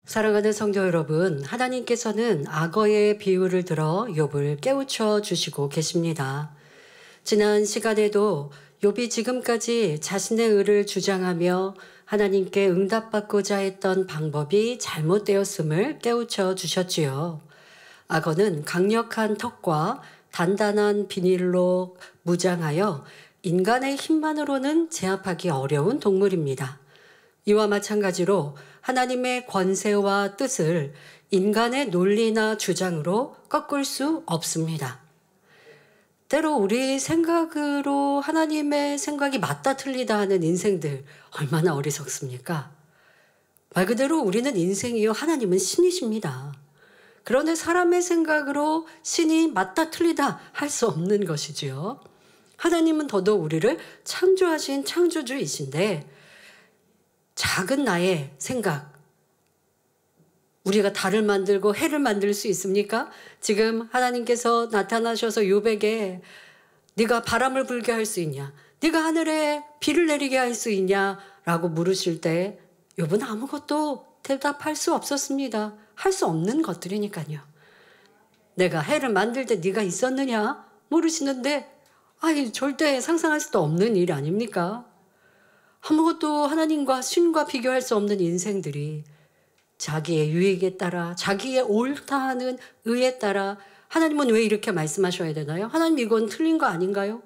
사랑하는 성도 여러분, 하나님께서는 악어의 비유를 들어 욥을 깨우쳐 주시고 계십니다. 지난 시간에도 욥이 지금까지 자신의 의를 주장하며 하나님께 응답받고자 했던 방법이 잘못되었음을 깨우쳐 주셨지요. 악어는 강력한 턱과 단단한 비닐로 무장하여 인간의 힘만으로는 제압하기 어려운 동물입니다. 이와 마찬가지로 하나님의 권세와 뜻을 인간의 논리나 주장으로 꺾을 수 없습니다. 때로 우리 생각으로 하나님의 생각이 맞다 틀리다 하는 인생들 얼마나 어리석습니까? 말 그대로 우리는 인생이요 하나님은 신이십니다. 그런데 사람의 생각으로 신이 맞다 틀리다 할 수 없는 것이지요. 하나님은 더더욱 우리를 창조하신 창조주이신데 작은 나의 생각, 우리가 달을 만들고 해를 만들 수 있습니까? 지금 하나님께서 나타나셔서 욥에게 네가 바람을 불게 할 수 있냐? 네가 하늘에 비를 내리게 할 수 있냐? 라고 물으실 때 욥은 아무것도 대답할 수 없었습니다. 할 수 없는 것들이니까요. 내가 해를 만들 때 네가 있었느냐? 모르시는데 절대 상상할 수도 없는 일 아닙니까? 아무것도 하나님과 신과 비교할 수 없는 인생들이 자기의 유익에 따라 자기의 옳다 하는 의에 따라 하나님은 왜 이렇게 말씀하셔야 되나요? 하나님 이건 틀린 거 아닌가요?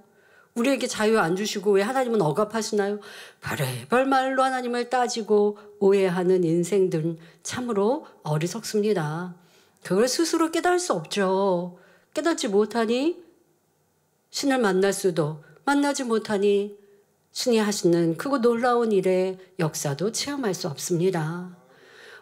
우리에게 자유 안 주시고 왜 하나님은 억압하시나요? 별의별 말로 하나님을 따지고 오해하는 인생들은 참으로 어리석습니다. 그걸 스스로 깨달을 수 없죠. 깨닫지 못하니 신을 만날 수도 만나지 못하니 신이 하시는 크고 놀라운 일의 역사도 체험할 수 없습니다.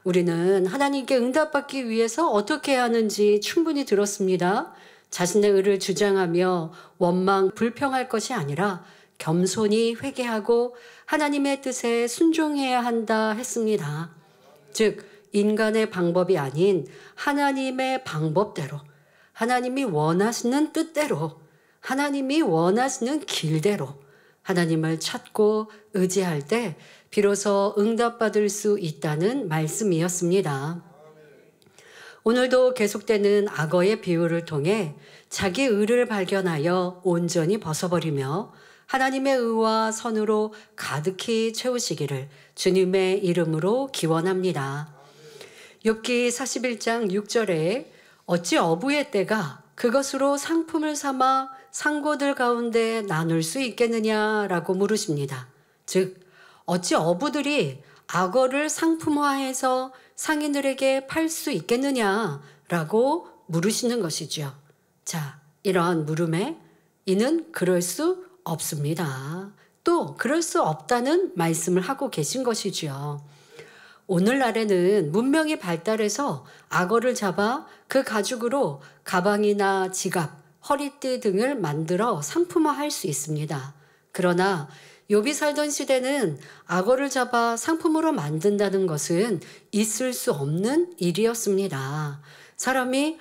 우리는 하나님께 응답받기 위해서 어떻게 해야 하는지 충분히 들었습니다. 자신의 의를 주장하며 원망, 불평할 것이 아니라 겸손히 회개하고 하나님의 뜻에 순종해야 한다 했습니다. 즉 인간의 방법이 아닌 하나님의 방법대로, 하나님이 원하시는 뜻대로, 하나님이 원하시는 길대로 하나님을 찾고 의지할 때 비로소 응답받을 수 있다는 말씀이었습니다. 오늘도 계속되는 악어의 비유를 통해 자기 의를 발견하여 온전히 벗어버리며 하나님의 의와 선으로 가득히 채우시기를 주님의 이름으로 기원합니다. 욥기 41장 6절에 어찌 어부의 떼가 그것으로 상품을 삼아 상고들 가운데 나눌 수 있겠느냐라고 물으십니다. 즉 어찌 어부들이 악어를 상품화해서 상인들에게 팔 수 있겠느냐라고 물으시는 것이죠. 자, 이러한 물음에 이는 그럴 수 없습니다. 또 그럴 수 없다는 말씀을 하고 계신 것이죠. 오늘날에는 문명이 발달해서 악어를 잡아 그 가죽으로 가방이나 지갑, 허리띠 등을 만들어 상품화할 수 있습니다. 그러나 욥이 살던 시대는 악어를 잡아 상품으로 만든다는 것은 있을 수 없는 일이었습니다. 사람이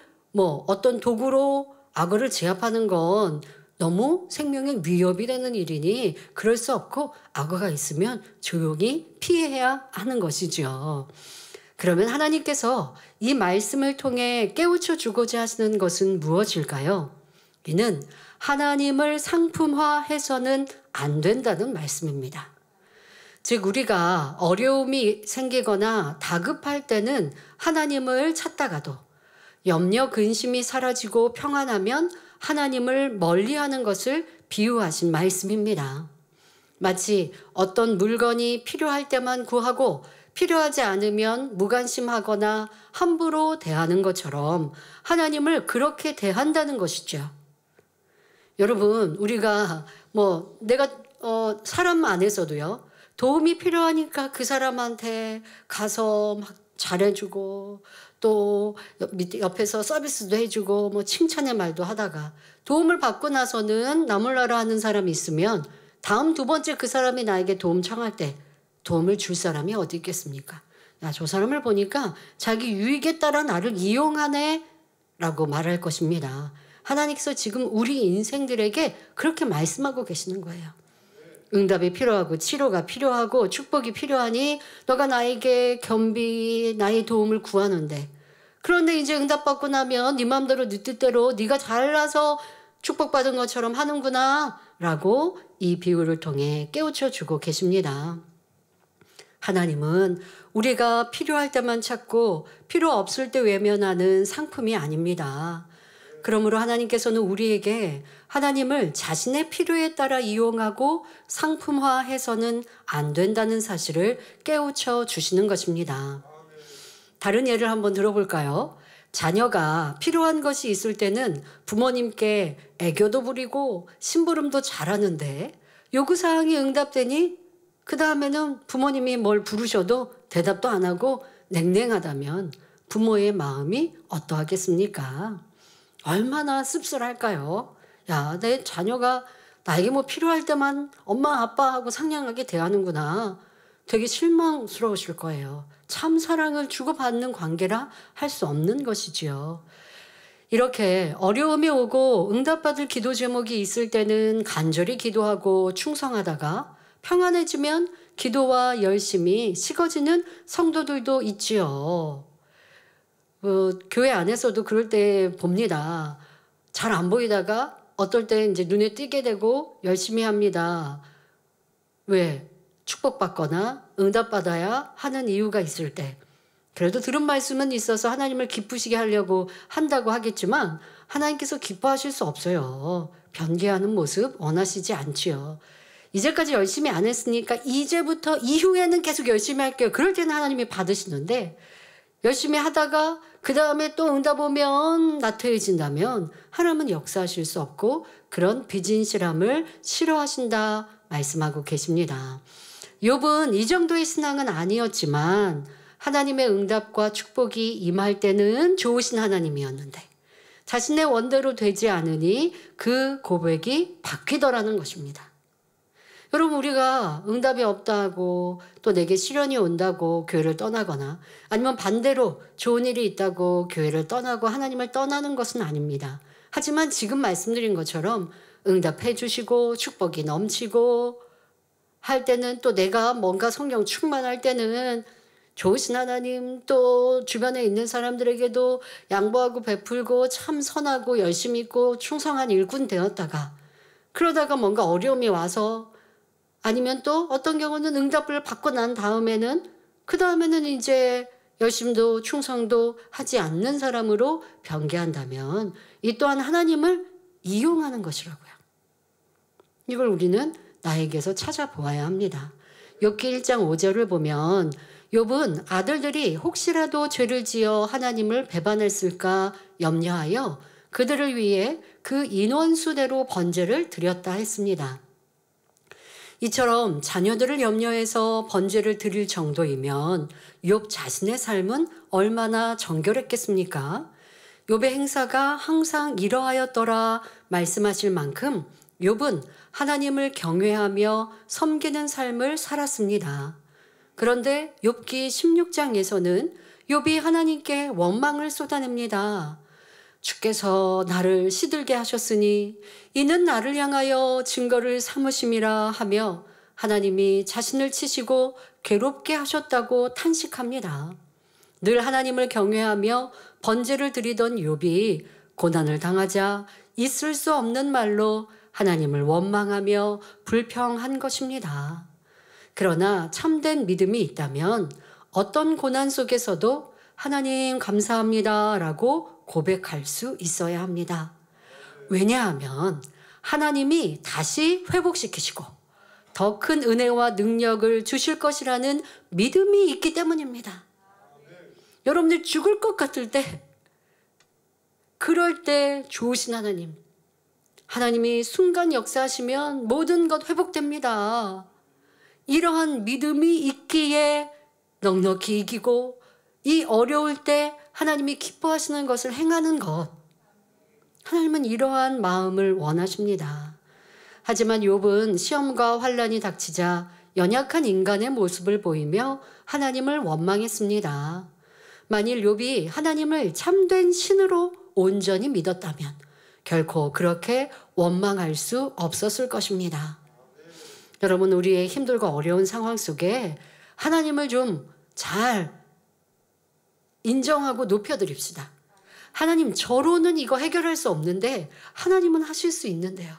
어떤 도구로 악어를 제압하는 건 너무 생명에 위협이 되는 일이니 그럴 수 없고 악어가 있으면 조용히 피해야 하는 것이죠. 그러면 하나님께서 이 말씀을 통해 깨우쳐 주고자 하시는 것은 무엇일까요? 이는 하나님을 상품화해서는 안 된다는 말씀입니다. 즉 우리가 어려움이 생기거나 다급할 때는 하나님을 찾다가도 염려 근심이 사라지고 평안하면 하나님을 멀리하는 것을 비유하신 말씀입니다. 마치 어떤 물건이 필요할 때만 구하고 필요하지 않으면 무관심하거나 함부로 대하는 것처럼 하나님을 그렇게 대한다는 것이죠. 여러분 우리가 내가 사람 안에서도요 도움이 필요하니까 그 사람한테 가서 막 잘해주고 또 옆에서 서비스도 해주고 칭찬의 말도 하다가 도움을 받고 나서는 나몰라라 하는 사람이 있으면 다음 두 번째 그 사람이 나에게 도움 청할 때 도움을 줄 사람이 어디 있겠습니까? 야, 저 사람을 보니까 자기 유익에 따라 나를 이용하네 라고 말할 것입니다. 하나님께서 지금 우리 인생들에게 그렇게 말씀하고 계시는 거예요. 응답이 필요하고 치료가 필요하고 축복이 필요하니 너가 나에게 겸비 나의 도움을 구하는데, 그런데 이제 응답받고 나면 네 마음대로 네 뜻대로 네가 잘나서 축복받은 것처럼 하는구나 라고 이 비유를 통해 깨우쳐 주고 계십니다. 하나님은 우리가 필요할 때만 찾고 필요 없을 때 외면하는 상품이 아닙니다. 그러므로 하나님께서는 우리에게 하나님을 자신의 필요에 따라 이용하고 상품화해서는 안 된다는 사실을 깨우쳐 주시는 것입니다. 다른 예를 한번 들어볼까요? 자녀가 필요한 것이 있을 때는 부모님께 애교도 부리고 심부름도 잘하는데 요구사항이 응답되니 그 다음에는 부모님이 뭘 부르셔도 대답도 안 하고 냉랭하다면 부모의 마음이 어떠하겠습니까? 얼마나 씁쓸할까요? 야, 내 자녀가 나에게 뭐 필요할 때만 엄마 아빠하고 상냥하게 대하는구나. 되게 실망스러우실 거예요. 참 사랑을 주고받는 관계라 할 수 없는 것이지요. 이렇게 어려움이 오고 응답받을 기도 제목이 있을 때는 간절히 기도하고 충성하다가 평안해지면 기도와 열심이 식어지는 성도들도 있지요. 교회 안에서도 그럴 때 봅니다. 잘 안 보이다가 어떨 때 이제 눈에 띄게 되고 열심히 합니다. 왜? 축복받거나 응답받아야 하는 이유가 있을 때. 그래도 들은 말씀은 있어서 하나님을 기쁘시게 하려고 한다고 하겠지만 하나님께서 기뻐하실 수 없어요. 변개하는 모습 원하시지 않지요. 이제까지 열심히 안 했으니까 이제부터 이후에는 계속 열심히 할게요. 그럴 때는 하나님이 받으시는데 열심히 하다가 그 다음에 또 응답 오면 나태해진다면 하나님은 역사하실 수 없고 그런 비진실함을 싫어하신다 말씀하고 계십니다. 욥은 이 정도의 신앙은 아니었지만 하나님의 응답과 축복이 임할 때는 좋으신 하나님이었는데 자신의 원대로 되지 않으니 그 고백이 바뀌더라는 것입니다. 여러분, 우리가 응답이 없다고 또 내게 시련이 온다고 교회를 떠나거나 아니면 반대로 좋은 일이 있다고 교회를 떠나고 하나님을 떠나는 것은 아닙니다. 하지만 지금 말씀드린 것처럼 응답해 주시고 축복이 넘치고 할 때는 또 내가 뭔가 성령 충만할 때는 좋으신 하나님, 또 주변에 있는 사람들에게도 양보하고 베풀고 참 선하고 열심 있고 충성한 일꾼 되었다가 그러다가 뭔가 어려움이 와서 아니면 또 어떤 경우는 응답을 받고 난 다음에는 그 다음에는 이제 열심도 충성도 하지 않는 사람으로 변개한다면 이 또한 하나님을 이용하는 것이라고요. 이걸 우리는 나에게서 찾아보아야 합니다. 욥기 1장 5절을 보면 욥은 아들들이 혹시라도 죄를 지어 하나님을 배반했을까 염려하여 그들을 위해 그 인원수대로 번제를 드렸다 했습니다. 이처럼 자녀들을 염려해서 번제를 드릴 정도이면 욥 자신의 삶은 얼마나 정결했겠습니까? 욥의 행사가 항상 이러하였더라 말씀하실 만큼 욥은 하나님을 경외하며 섬기는 삶을 살았습니다. 그런데 욥기 16장에서는 욥이 하나님께 원망을 쏟아냅니다. 주께서 나를 시들게 하셨으니 이는 나를 향하여 증거를 삼으심이라 하며 하나님이 자신을 치시고 괴롭게 하셨다고 탄식합니다. 늘 하나님을 경외하며 번제를 드리던 욥이 고난을 당하자 있을 수 없는 말로 하나님을 원망하며 불평한 것입니다. 그러나 참된 믿음이 있다면 어떤 고난 속에서도 하나님 감사합니다 라고 고백할 수 있어야 합니다. 왜냐하면 하나님이 다시 회복시키시고 더 큰 은혜와 능력을 주실 것이라는 믿음이 있기 때문입니다. 여러분들 죽을 것 같을 때, 그럴 때 좋으신 하나님, 하나님이 순간 역사하시면 모든 것 회복됩니다. 이러한 믿음이 있기에 넉넉히 이기고 이 어려울 때 하나님이 기뻐하시는 것을 행하는 것, 하나님은 이러한 마음을 원하십니다. 하지만 욥은 시험과 환난이 닥치자 연약한 인간의 모습을 보이며 하나님을 원망했습니다. 만일 욥이 하나님을 참된 신으로 온전히 믿었다면 결코 그렇게 원망할 수 없었을 것입니다. 여러분, 우리의 힘들고 어려운 상황 속에 하나님을 좀 잘 인정하고 높여드립시다. 하나님, 저로는 이거 해결할 수 없는데 하나님은 하실 수 있는데요.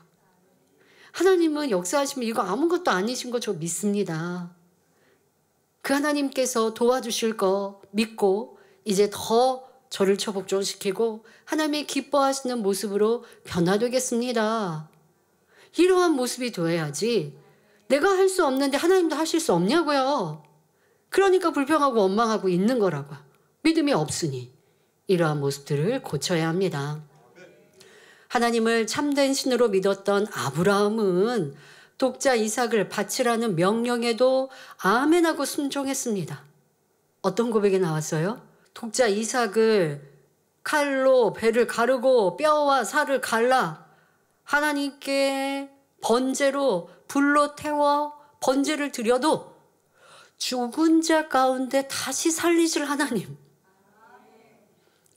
하나님은 역사하시면 이거 아무것도 아니신 거 저 믿습니다. 그 하나님께서 도와주실 거 믿고 이제 더 저를 처복종시키고 하나님의 기뻐하시는 모습으로 변화되겠습니다. 이러한 모습이 되어야지 내가 할 수 없는데 하나님도 하실 수 없냐고요. 그러니까 불평하고 원망하고 있는 거라고요. 믿음이 없으니 이러한 모습들을 고쳐야 합니다. 하나님을 참된 신으로 믿었던 아브라함은 독자 이삭을 바치라는 명령에도 아멘하고 순종했습니다. 어떤 고백이 나왔어요? 독자 이삭을 칼로 배를 가르고 뼈와 살을 갈라 하나님께 번제로 불로 태워 번제를 드려도 죽은 자 가운데 다시 살리실 하나님,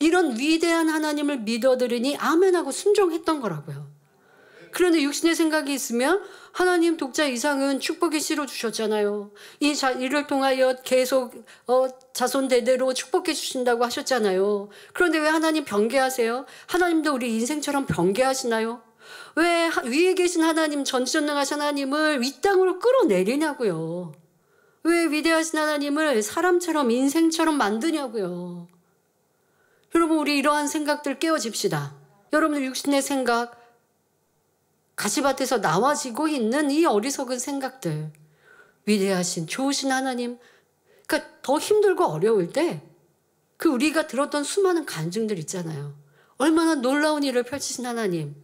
이런 위대한 하나님을 믿어들으니 아멘하고 순종했던 거라고요. 그런데 육신의 생각이 있으면 하나님 독자 이삭은 축복의 씨로 주셨잖아요. 이를 통하여 계속 자손 대대로 축복해 주신다고 하셨잖아요. 그런데 왜 하나님 변개하세요? 하나님도 우리 인생처럼 변개하시나요? 왜 위에 계신 하나님, 전지전능하신 하나님을 이 땅으로 끌어내리냐고요. 왜 위대하신 하나님을 사람처럼 인생처럼 만드냐고요. 여러분, 우리 이러한 생각들 깨워집시다. 여러분들 육신의 생각, 가시밭에서 나와지고 있는 이 어리석은 생각들, 위대하신 좋으신 하나님, 그러니까 더 힘들고 어려울 때 그 우리가 들었던 수많은 간증들 있잖아요. 얼마나 놀라운 일을 펼치신 하나님.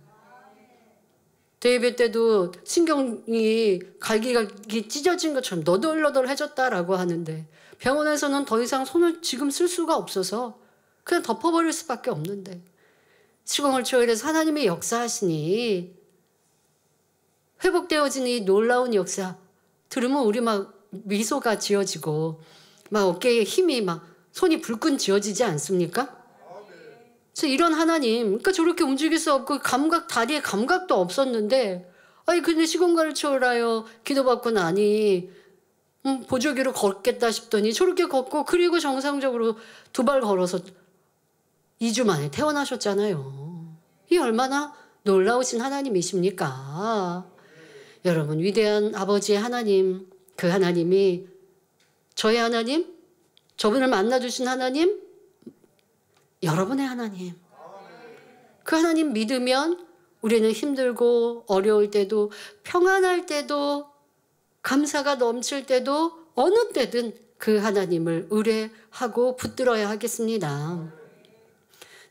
데이빗 때도 신경이 갈기갈기 찢어진 것처럼 너덜너덜해졌다라고 하는데 병원에서는 더 이상 손을 지금 쓸 수가 없어서 그냥 덮어버릴 수밖에 없는데 시공을 초월해서 하나님의 역사하시니 회복되어진 이 놀라운 역사 들으면 우리 막 미소가 지어지고 막 어깨에 힘이 막 손이 불끈 지어지지 않습니까? 그래서 이런 하나님, 그러니까 저렇게 움직일 수 없고 다리에 감각도 없었는데 아니 근데 시공간을 초월하여 기도받고 나니 보조기로 걷겠다 싶더니 저렇게 걷고 그리고 정상적으로 2발 걸어서 2주 만에 퇴원하셨잖아요. 이 얼마나 놀라우신 하나님이십니까? 여러분, 위대한 아버지의 하나님, 그 하나님이 저의 하나님, 저분을 만나주신 하나님, 여러분의 하나님. 그 하나님 믿으면 우리는 힘들고 어려울 때도 평안할 때도 감사가 넘칠 때도 어느 때든 그 하나님을 의뢰하고 붙들어야 하겠습니다.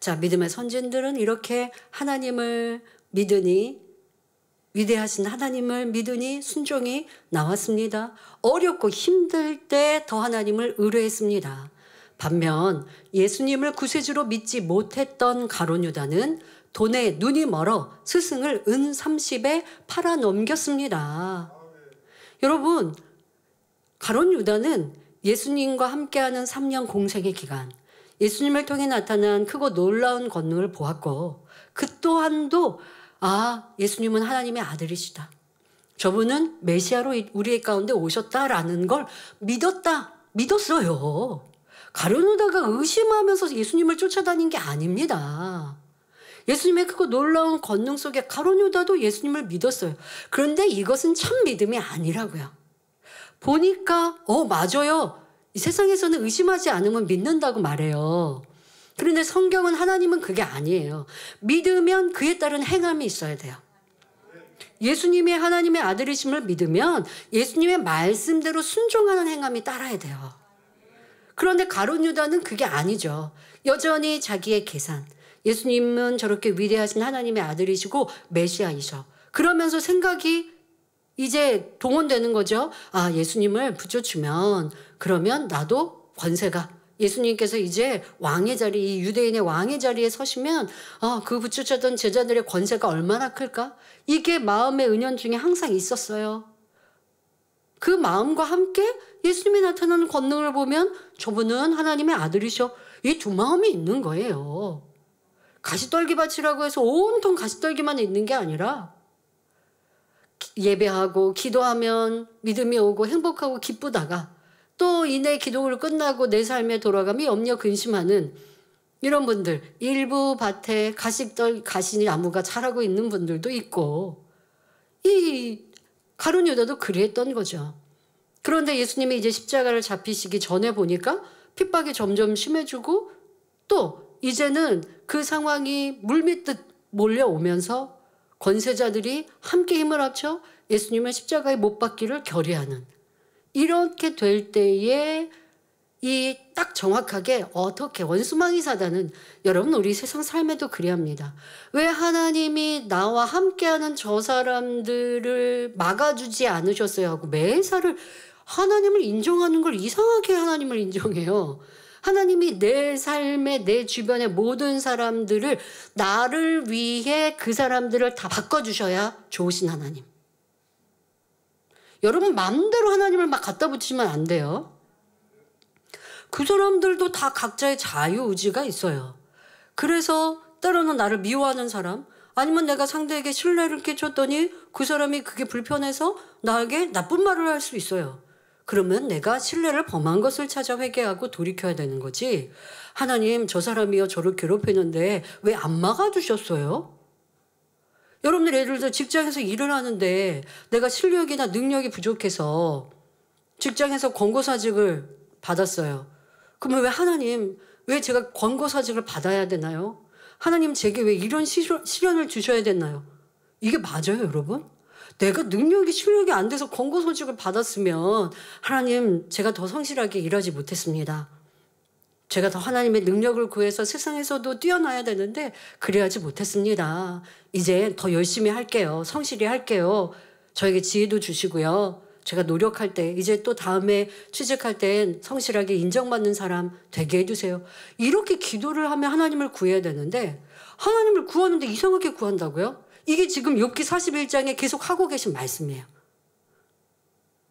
자, 믿음의 선진들은 이렇게 하나님을 믿으니, 위대하신 하나님을 믿으니 순종이 나왔습니다. 어렵고 힘들 때 더 하나님을 의뢰했습니다. 반면 예수님을 구세주로 믿지 못했던 가룟 유다는 돈에 눈이 멀어 스승을 은 30에 팔아 넘겼습니다. 여러분, 가룟 유다는 예수님과 함께하는 3년 공생의 기간, 예수님을 통해 나타난 크고 놀라운 권능을 보았고 그 또한도 예수님은 하나님의 아들이시다. 저분은 메시아로 우리 가운데 오셨다라는 걸 믿었어요. 가룟 유다가 의심하면서 예수님을 쫓아다닌 게 아닙니다. 예수님의 크고 놀라운 권능 속에 가룟 유다도 예수님을 믿었어요. 그런데 이것은 참 믿음이 아니라고요. 보니까 맞아요. 이 세상에서는 의심하지 않으면 믿는다고 말해요. 그런데 성경은 하나님은 그게 아니에요. 믿으면 그에 따른 행함이 있어야 돼요. 예수님이 하나님의 아들이심을 믿으면 예수님의 말씀대로 순종하는 행함이 따라야 돼요. 그런데 가룟 유다는 그게 아니죠. 여전히 자기의 계산. 예수님은 저렇게 위대하신 하나님의 아들이시고 메시아이셔. 그러면서 생각이 이제 동원되는 거죠. 예수님을 붙여주면 그러면 나도 권세가, 예수님께서 이제 왕의 자리, 이 유대인의 왕의 자리에 서시면 그 붙여주던 제자들의 권세가 얼마나 클까? 이게 마음의 은연중에 항상 있었어요. 그 마음과 함께 예수님이 나타나는 권능을 보면 저분은 하나님의 아들이셔. 이 두 마음이 있는 거예요. 가시떨기밭이라고 해서 온통 가시떨기만 있는 게 아니라 예배하고 기도하면 믿음이 오고 행복하고 기쁘다가 또 이내 기도를 끝나고 내 삶에 돌아가며 염려 근심하는 이런 분들, 일부 밭에 가시떨 가시나무가 자라고 있는 분들도 있고, 이 가룟 유다도 그랬던 거죠. 그런데 예수님이 이제 십자가를 잡히시기 전에 보니까 핍박이 점점 심해지고 또 이제는 그 상황이 물밀듯 몰려오면서 권세자들이 함께 힘을 합쳐 예수님을 십자가에 못 박기를 결의하는, 이렇게 될 때에 이 딱 정확하게 어떻게 원수마귀 사단은, 여러분 우리 세상 삶에도 그래야 합니다. 왜 하나님이 나와 함께하는 저 사람들을 막아주지 않으셨어요 하고 매사를 하나님을 인정하는 걸 이상하게 하나님을 인정해요. 하나님이 내 삶에 내 주변의 모든 사람들을 나를 위해 그 사람들을 다 바꿔주셔야 좋으신 하나님. 여러분 마음대로 하나님을 막 갖다 붙이면 안 돼요. 그 사람들도 다 각자의 자유의지가 있어요. 그래서 때로는 나를 미워하는 사람, 아니면 내가 상대에게 신뢰를 끼쳤더니 그 사람이 그게 불편해서 나에게 나쁜 말을 할 수 있어요. 그러면 내가 신뢰를 범한 것을 찾아 회개하고 돌이켜야 되는 거지. 하나님, 저 사람이요 저를 괴롭히는데 왜 안 막아주셨어요? 여러분들 예를 들어 직장에서 일을 하는데 내가 실력이나 능력이 부족해서 직장에서 권고사직을 받았어요. 그러면 왜 하나님, 왜 제가 권고사직을 받아야 되나요? 하나님 제게 왜 이런 시련을 주셔야 되나요? 이게 맞아요, 여러분? 내가 능력이 실력이 안 돼서 권고사직을 받았으면 하나님, 제가 더 성실하게 일하지 못했습니다. 제가 더 하나님의 능력을 구해서 세상에서도 뛰어나야 되는데 그래야지 못했습니다. 이제 더 열심히 할게요. 성실히 할게요. 저에게 지혜도 주시고요. 제가 노력할 때 이제 또 다음에 취직할 땐 성실하게 인정받는 사람 되게 해주세요. 이렇게 기도를 하면 하나님을 구해야 되는데 하나님을 구하는데 이상하게 구한다고요? 이게 지금 욥기 41장에 계속 하고 계신 말씀이에요.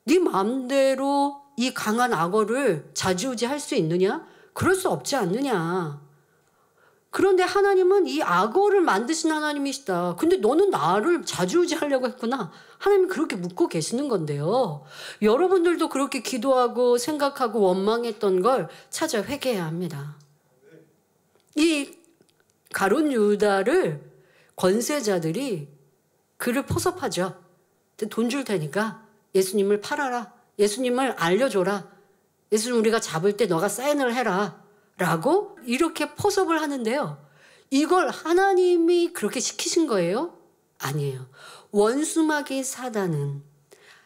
네 마음대로 이 강한 악어를 좌지우지할 수 있느냐? 그럴 수 없지 않느냐. 그런데 하나님은 이 악어를 만드신 하나님이시다. 근데 너는 나를 좌지우지하려고 했구나. 하나님이 그렇게 묻고 계시는 건데요. 여러분들도 그렇게 기도하고 생각하고 원망했던 걸 찾아 회개해야 합니다. 이 가룟 유다를 권세자들이 그를 포섭하죠. 돈 줄 테니까 예수님을 팔아라. 예수님을 알려줘라. 예수님 우리가 잡을 때 너가 사인을 해라. 라고 이렇게 포섭을 하는데요. 이걸 하나님이 그렇게 시키신 거예요? 아니에요. 원수마귀 사단은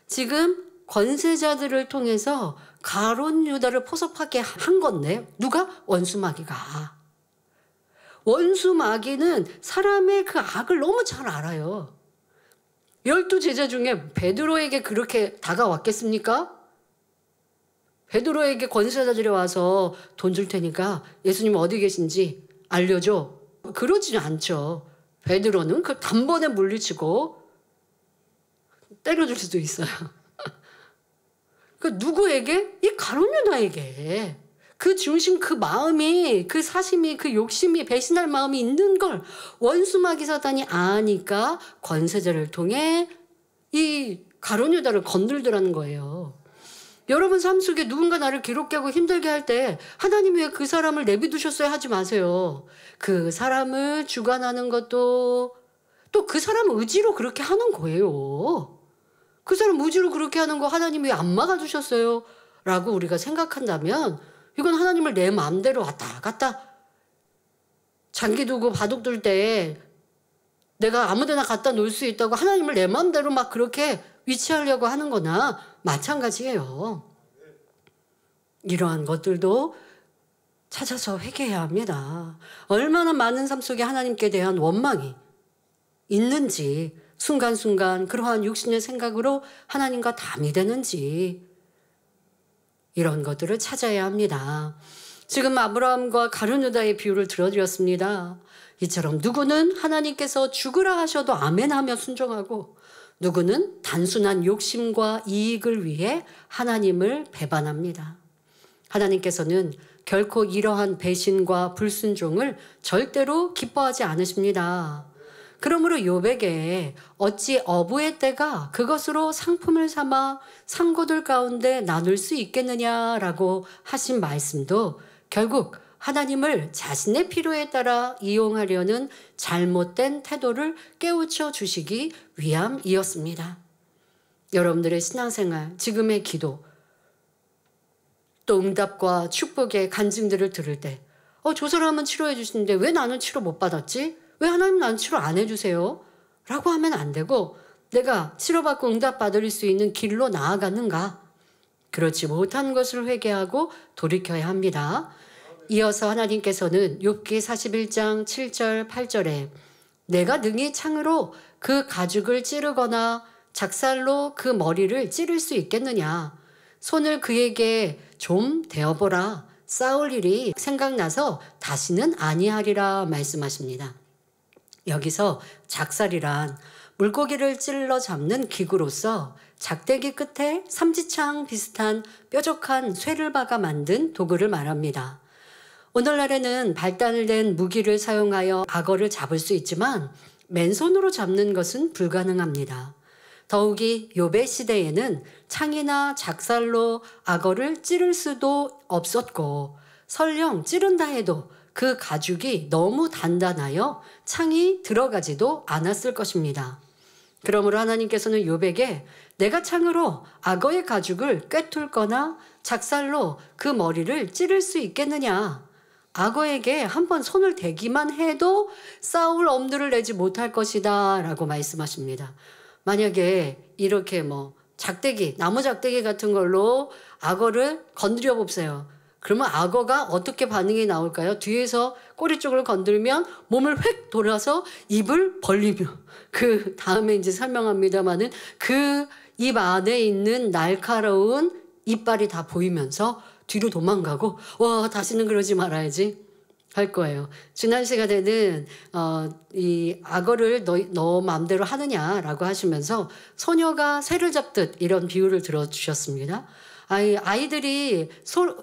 지금 권세자들을 통해서 가룟 유다를 포섭하게 한 건데, 누가? 원수마귀가. 원수마귀는 사람의 그 악을 너무 잘 알아요. 12제자 중에 베드로에게 그렇게 다가왔겠습니까? 베드로에게 권세자들이 와서 돈 줄 테니까 예수님 어디 계신지 알려줘. 그러지 않죠. 베드로는 그 단번에 물리치고 때려줄 수도 있어요. 그 누구에게? 이 가룟 유다에게. 그 중심, 그 마음이, 그 사심이, 그 욕심이, 배신할 마음이 있는 걸 원수마귀 사단이 아니까 권세자를 통해 이 가룟 유다를 건들더라는 거예요. 여러분 삶 속에 누군가 나를 괴롭게 하고 힘들게 할 때 하나님이 왜 그 사람을 내비두셨어요? 하지 마세요. 그 사람을 주관하는 것도 또 그 사람 의지로 그렇게 하는 거예요. 그 사람 의지로 그렇게 하는 거 하나님이 왜 안 막아주셨어요? 라고 우리가 생각한다면 이건 하나님을 내 마음대로 왔다 갔다 장기 두고 바둑 둘 때 내가 아무데나 갖다 놓을 수 있다고 하나님을 내 마음대로 막 그렇게 위치하려고 하는 거나 마찬가지예요. 이러한 것들도 찾아서 회개해야 합니다. 얼마나 많은 삶 속에 하나님께 대한 원망이 있는지, 순간순간 그러한 육신의 생각으로 하나님과 담이 되는지, 이런 것들을 찾아야 합니다. 지금 아브라함과 가룟 유다의 비유를 들어드렸습니다. 이처럼 누구는 하나님께서 죽으라 하셔도 아멘하며 순종하고, 누구는 단순한 욕심과 이익을 위해 하나님을 배반합니다. 하나님께서는 결코 이러한 배신과 불순종을 절대로 기뻐하지 않으십니다. 그러므로 욥에게 어찌 어부의 때가 그것으로 상품을 삼아 상고들 가운데 나눌 수 있겠느냐라고 하신 말씀도 결국 하나님을 자신의 필요에 따라 이용하려는 잘못된 태도를 깨우쳐 주시기 위함이었습니다. 여러분들의 신앙생활, 지금의 기도, 또 응답과 축복의 간증들을 들을 때 저 사람은 치료해 주시는데 왜 나는 치료 못 받았지? 왜 하나님 나는 치료 안 해주세요? 라고 하면 안 되고 내가 치료받고 응답받을 수 있는 길로 나아가는가? 그렇지 못한 것을 회개하고 돌이켜야 합니다. 이어서 하나님께서는 욥기 41장 7절 8절에 내가 능히 창으로 그 가죽을 찌르거나 작살로 그 머리를 찌를 수 있겠느냐? 손을 그에게 좀 대어보라. 싸울 일이 생각나서 다시는 아니하리라 말씀하십니다. 여기서 작살이란 물고기를 찔러 잡는 기구로서 작대기 끝에 삼지창 비슷한 뾰족한 쇠를 박아 만든 도구를 말합니다. 오늘날에는 발달된 무기를 사용하여 악어를 잡을 수 있지만 맨손으로 잡는 것은 불가능합니다. 더욱이 욥의 시대에는 창이나 작살로 악어를 찌를 수도 없었고 설령 찌른다 해도 그 가죽이 너무 단단하여 창이 들어가지도 않았을 것입니다. 그러므로 하나님께서는 욥에게 내가 창으로 악어의 가죽을 꿰뚫거나 작살로 그 머리를 찌를 수 있겠느냐? 악어에게 한번 손을 대기만 해도 싸울 엄두를 내지 못할 것이다 라고 말씀하십니다. 만약에 이렇게 작대기, 나무 작대기 같은 걸로 악어를 건드려 봅세요. 그러면 악어가 어떻게 반응이 나올까요? 뒤에서 꼬리 쪽을 건들면 몸을 획 돌아서 입을 벌리며 그 다음에 이제 설명합니다마는 그 입 안에 있는 날카로운 이빨이 다 보이면서 뒤로 도망가고 와 다시는 그러지 말아야지 할 거예요. 지난 시간에는 이 악어를 너 마음대로 하느냐라고 하시면서 소녀가 새를 잡듯 이런 비유를 들어주셨습니다. 아이들이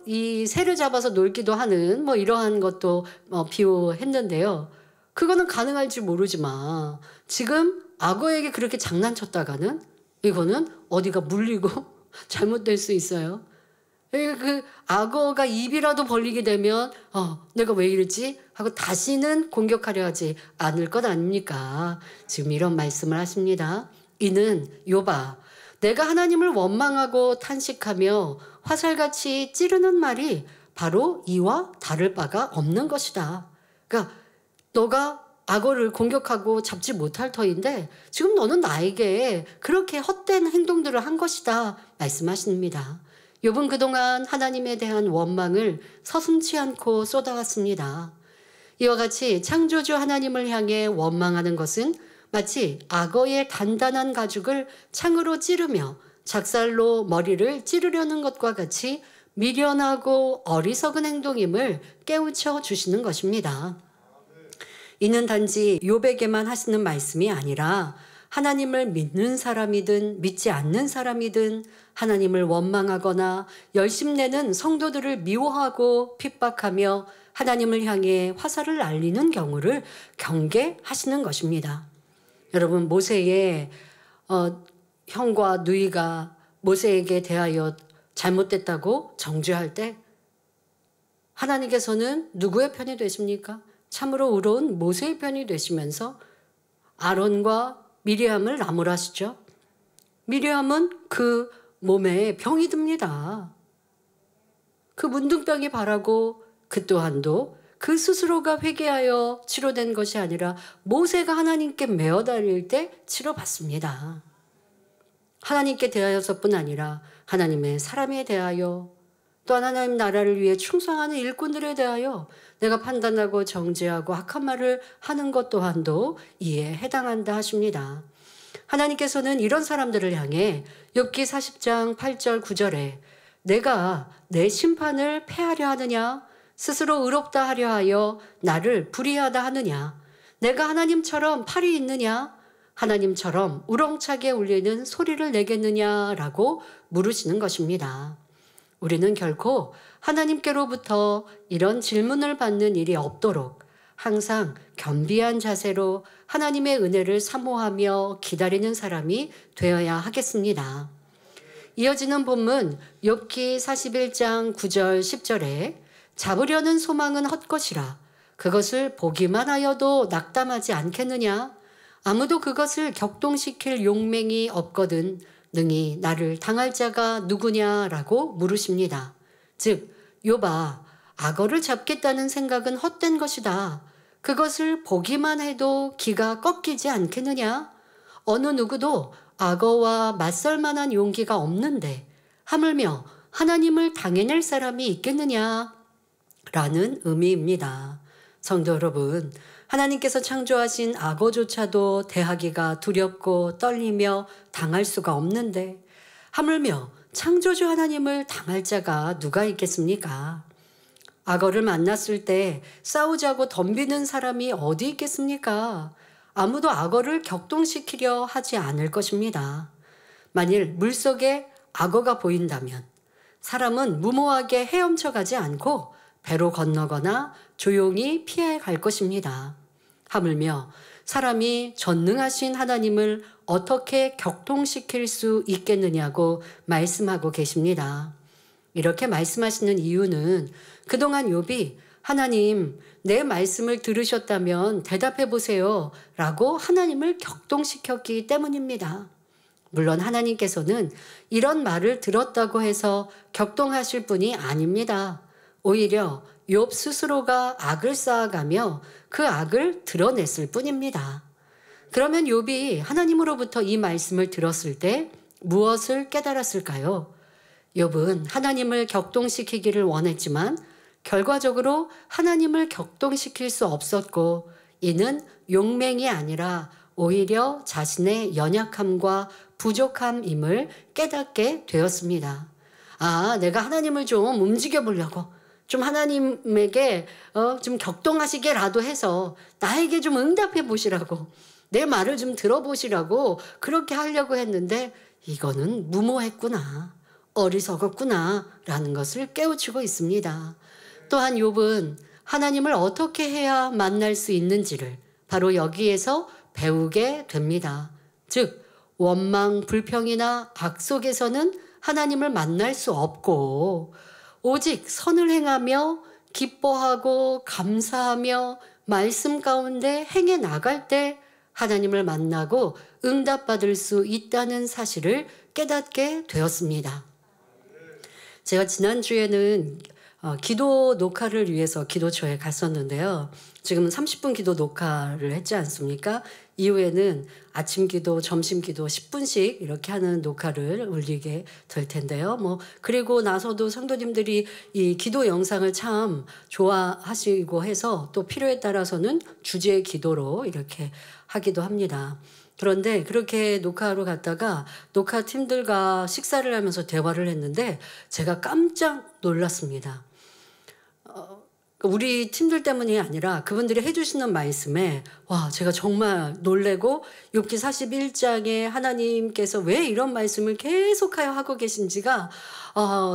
이 새를 잡아서 놀기도 하는 이러한 것도 비유했는데요. 그거는 가능할지 모르지만 지금 악어에게 그렇게 장난쳤다가는 이거는 어디가 물리고 잘못될 수 있어요. 그 악어가 입이라도 벌리게 되면 내가 왜 이러지? 하고 다시는 공격하려 하지 않을 것 아닙니까? 지금 이런 말씀을 하십니다. 이는 욥아 내가 하나님을 원망하고 탄식하며 화살같이 찌르는 말이 바로 이와 다를 바가 없는 것이다. 그러니까 너가 악어를 공격하고 잡지 못할 터인데 지금 너는 나에게 그렇게 헛된 행동들을 한 것이다 말씀하십니다. 욥은 그동안 하나님에 대한 원망을 서슴지 않고 쏟아왔습니다. 이와 같이 창조주 하나님을 향해 원망하는 것은 마치 악어의 단단한 가죽을 창으로 찌르며 작살로 머리를 찌르려는 것과 같이 미련하고 어리석은 행동임을 깨우쳐 주시는 것입니다. 이는 단지 욥에게만 하시는 말씀이 아니라 하나님을 믿는 사람이든 믿지 않는 사람이든 하나님을 원망하거나 열심내는 성도들을 미워하고 핍박하며 하나님을 향해 화살을 날리는 경우를 경계하시는 것입니다. 여러분 모세의 형과 누이가 모세에게 대하여 잘못됐다고 정죄할 때 하나님께서는 누구의 편이 되십니까? 참으로 의로운 모세의 편이 되시면서 아론과 미리암을 나무라시죠. 미리암은 그 몸에 병이 듭니다. 그 문둥병이 바라고 그 또한도 그 스스로가 회개하여 치료된 것이 아니라 모세가 하나님께 메어 달릴 때 치료받습니다. 하나님께 대하여서뿐 아니라 하나님의 사람에 대하여 또 하나님 나라를 위해 충성하는 일꾼들에 대하여 내가 판단하고 정죄하고 악한 말을 하는 것 또한도 이에 해당한다 하십니다. 하나님께서는 이런 사람들을 향해 욥기 40장 8절 9절에 내가 내 심판을 패하려 하느냐 스스로 의롭다 하려 하여 나를 불의하다 하느냐 내가 하나님처럼 팔이 있느냐 하나님처럼 우렁차게 울리는 소리를 내겠느냐라고 물으시는 것입니다. 우리는 결코 하나님께로부터 이런 질문을 받는 일이 없도록 항상 겸비한 자세로 하나님의 은혜를 사모하며 기다리는 사람이 되어야 하겠습니다. 이어지는 본문 욥기 41장 9절 10절에 잡으려는 소망은 헛것이라 그것을 보기만 하여도 낙담하지 않겠느냐. 아무도 그것을 격동시킬 용맹이 없거든 능히 나를 당할 자가 누구냐라고 물으십니다. 즉 욥아, 악어를 잡겠다는 생각은 헛된 것이다. 그것을 보기만 해도 기가 꺾이지 않겠느냐. 어느 누구도 악어와 맞설 만한 용기가 없는데 하물며 하나님을 당해낼 사람이 있겠느냐 라는 의미입니다. 성도 여러분, 하나님께서 창조하신 악어조차도 대하기가 두렵고 떨리며 당할 수가 없는데 하물며 창조주 하나님을 당할 자가 누가 있겠습니까? 악어를 만났을 때 싸우자고 덤비는 사람이 어디 있겠습니까? 아무도 악어를 격동시키려 하지 않을 것입니다. 만일 물속에 악어가 보인다면 사람은 무모하게 헤엄쳐 가지 않고 배로 건너거나 조용히 피해 갈 것입니다. 하물며 사람이 전능하신 하나님을 어떻게 격동시킬 수 있겠느냐고 말씀하고 계십니다. 이렇게 말씀하시는 이유는 그동안 욥이 하나님, 내 말씀을 들으셨다면 대답해 보세요 라고 하나님을 격동시켰기 때문입니다. 물론 하나님께서는 이런 말을 들었다고 해서 격동하실 분이 아닙니다. 오히려 욥 스스로가 악을 쌓아가며 그 악을 드러냈을 뿐입니다. 그러면 욥이 하나님으로부터 이 말씀을 들었을 때 무엇을 깨달았을까요? 욥은 하나님을 격동시키기를 원했지만 결과적으로 하나님을 격동시킬 수 없었고 이는 용맹이 아니라 오히려 자신의 연약함과 부족함임을 깨닫게 되었습니다. 아, 내가 하나님을 좀 움직여 보려고 좀 하나님에게 좀 격동하시게라도 해서 나에게 좀 응답해 보시라고 내 말을 좀 들어보시라고 그렇게 하려고 했는데 이거는 무모했구나, 어리석었구나 라는 것을 깨우치고 있습니다. 또한 욥은 하나님을 어떻게 해야 만날 수 있는지를 바로 여기에서 배우게 됩니다. 즉 원망, 불평이나 악 속에서는 하나님을 만날 수 없고 오직 선을 행하며 기뻐하고 감사하며 말씀 가운데 행해 나갈 때 하나님을 만나고 응답받을 수 있다는 사실을 깨닫게 되었습니다. 제가 지난주에는 기도 녹화를 위해서 기도처에 갔었는데요. 지금은 30분 기도 녹화를 했지 않습니까? 이후에는 아침 기도, 점심 기도 10분씩 이렇게 하는 녹화를 올리게 될 텐데요. 그리고 나서도 성도님들이 이 기도 영상을 참 좋아하시고 해서 또 필요에 따라서는 주제 기도로 이렇게 하기도 합니다. 그런데 그렇게 녹화하러 갔다가 녹화팀들과 식사를 하면서 대화를 했는데 제가 깜짝 놀랐습니다. 우리 팀들 때문이 아니라 그분들이 해주시는 말씀에 제가 정말 놀래고 욥기 41장에 하나님께서 왜 이런 말씀을 계속하여 하고 계신지가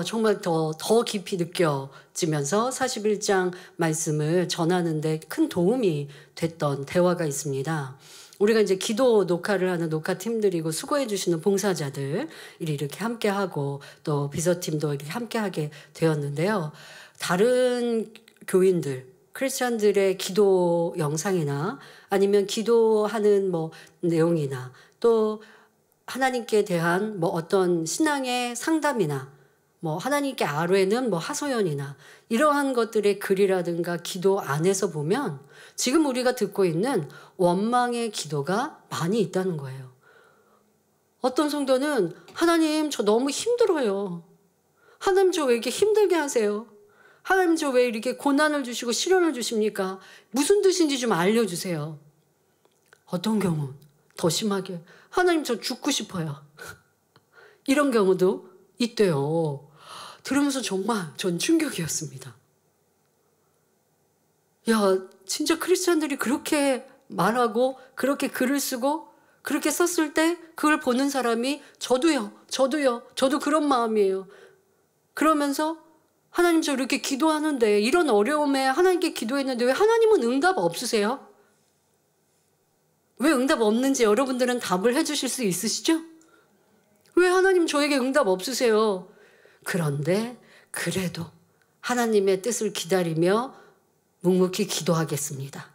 정말 더 깊이 느껴지면서 41장 말씀을 전하는 데 큰 도움이 됐던 대화가 있습니다. 우리가 이제 기도 녹화를 하는 녹화팀들이고 수고해 주시는 봉사자들 이렇게 함께하고 또 비서팀도 이렇게 함께하게 되었는데요. 다른 교인들, 크리스찬들의 기도 영상이나 아니면 기도하는 내용이나 또 하나님께 대한 어떤 신앙의 상담이나 하나님께 아뢰는 하소연이나 이러한 것들의 글이라든가 기도 안에서 보면 지금 우리가 듣고 있는 원망의 기도가 많이 있다는 거예요. 어떤 성도는 하나님 저 너무 힘들어요. 하나님 저 왜 이렇게 힘들게 하세요? 하나님 저 왜 이렇게 고난을 주시고 시련을 주십니까? 무슨 뜻인지 좀 알려주세요. 어떤 경우 더 심하게 하나님 저 죽고 싶어요. 이런 경우도 있대요. 들으면서 정말 전 충격이었습니다. 야, 진짜 크리스찬들이 그렇게 말하고 그렇게 글을 쓰고 그렇게 썼을 때 그걸 보는 사람이 저도 그런 마음이에요. 그러면서 하나님 저 이렇게 기도하는데, 이런 어려움에 하나님께 기도했는데 왜 하나님은 응답 없으세요? 왜 응답 없는지 여러분들은 답을 해주실 수 있으시죠? 왜 하나님 저에게 응답 없으세요? 그런데 그래도 하나님의 뜻을 기다리며 묵묵히 기도하겠습니다.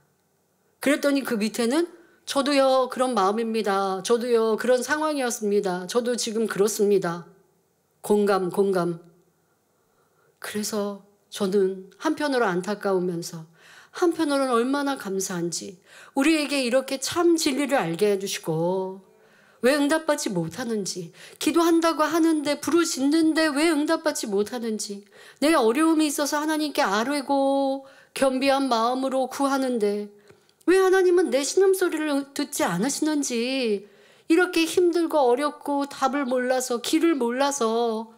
그랬더니 그 밑에는 저도요 그런 마음입니다. 저도요 그런 상황이었습니다. 저도 지금 그렇습니다. 공감. 그래서 저는 한편으로 안타까우면서 한편으로는 얼마나 감사한지, 우리에게 이렇게 참 진리를 알게 해주시고 왜 응답받지 못하는지, 기도한다고 하는데 부르짖는데 왜 응답받지 못하는지, 내 어려움이 있어서 하나님께 아뢰고 겸비한 마음으로 구하는데 왜 하나님은 내 신음소리를 듣지 않으시는지, 이렇게 힘들고 어렵고 답을 몰라서 길을 몰라서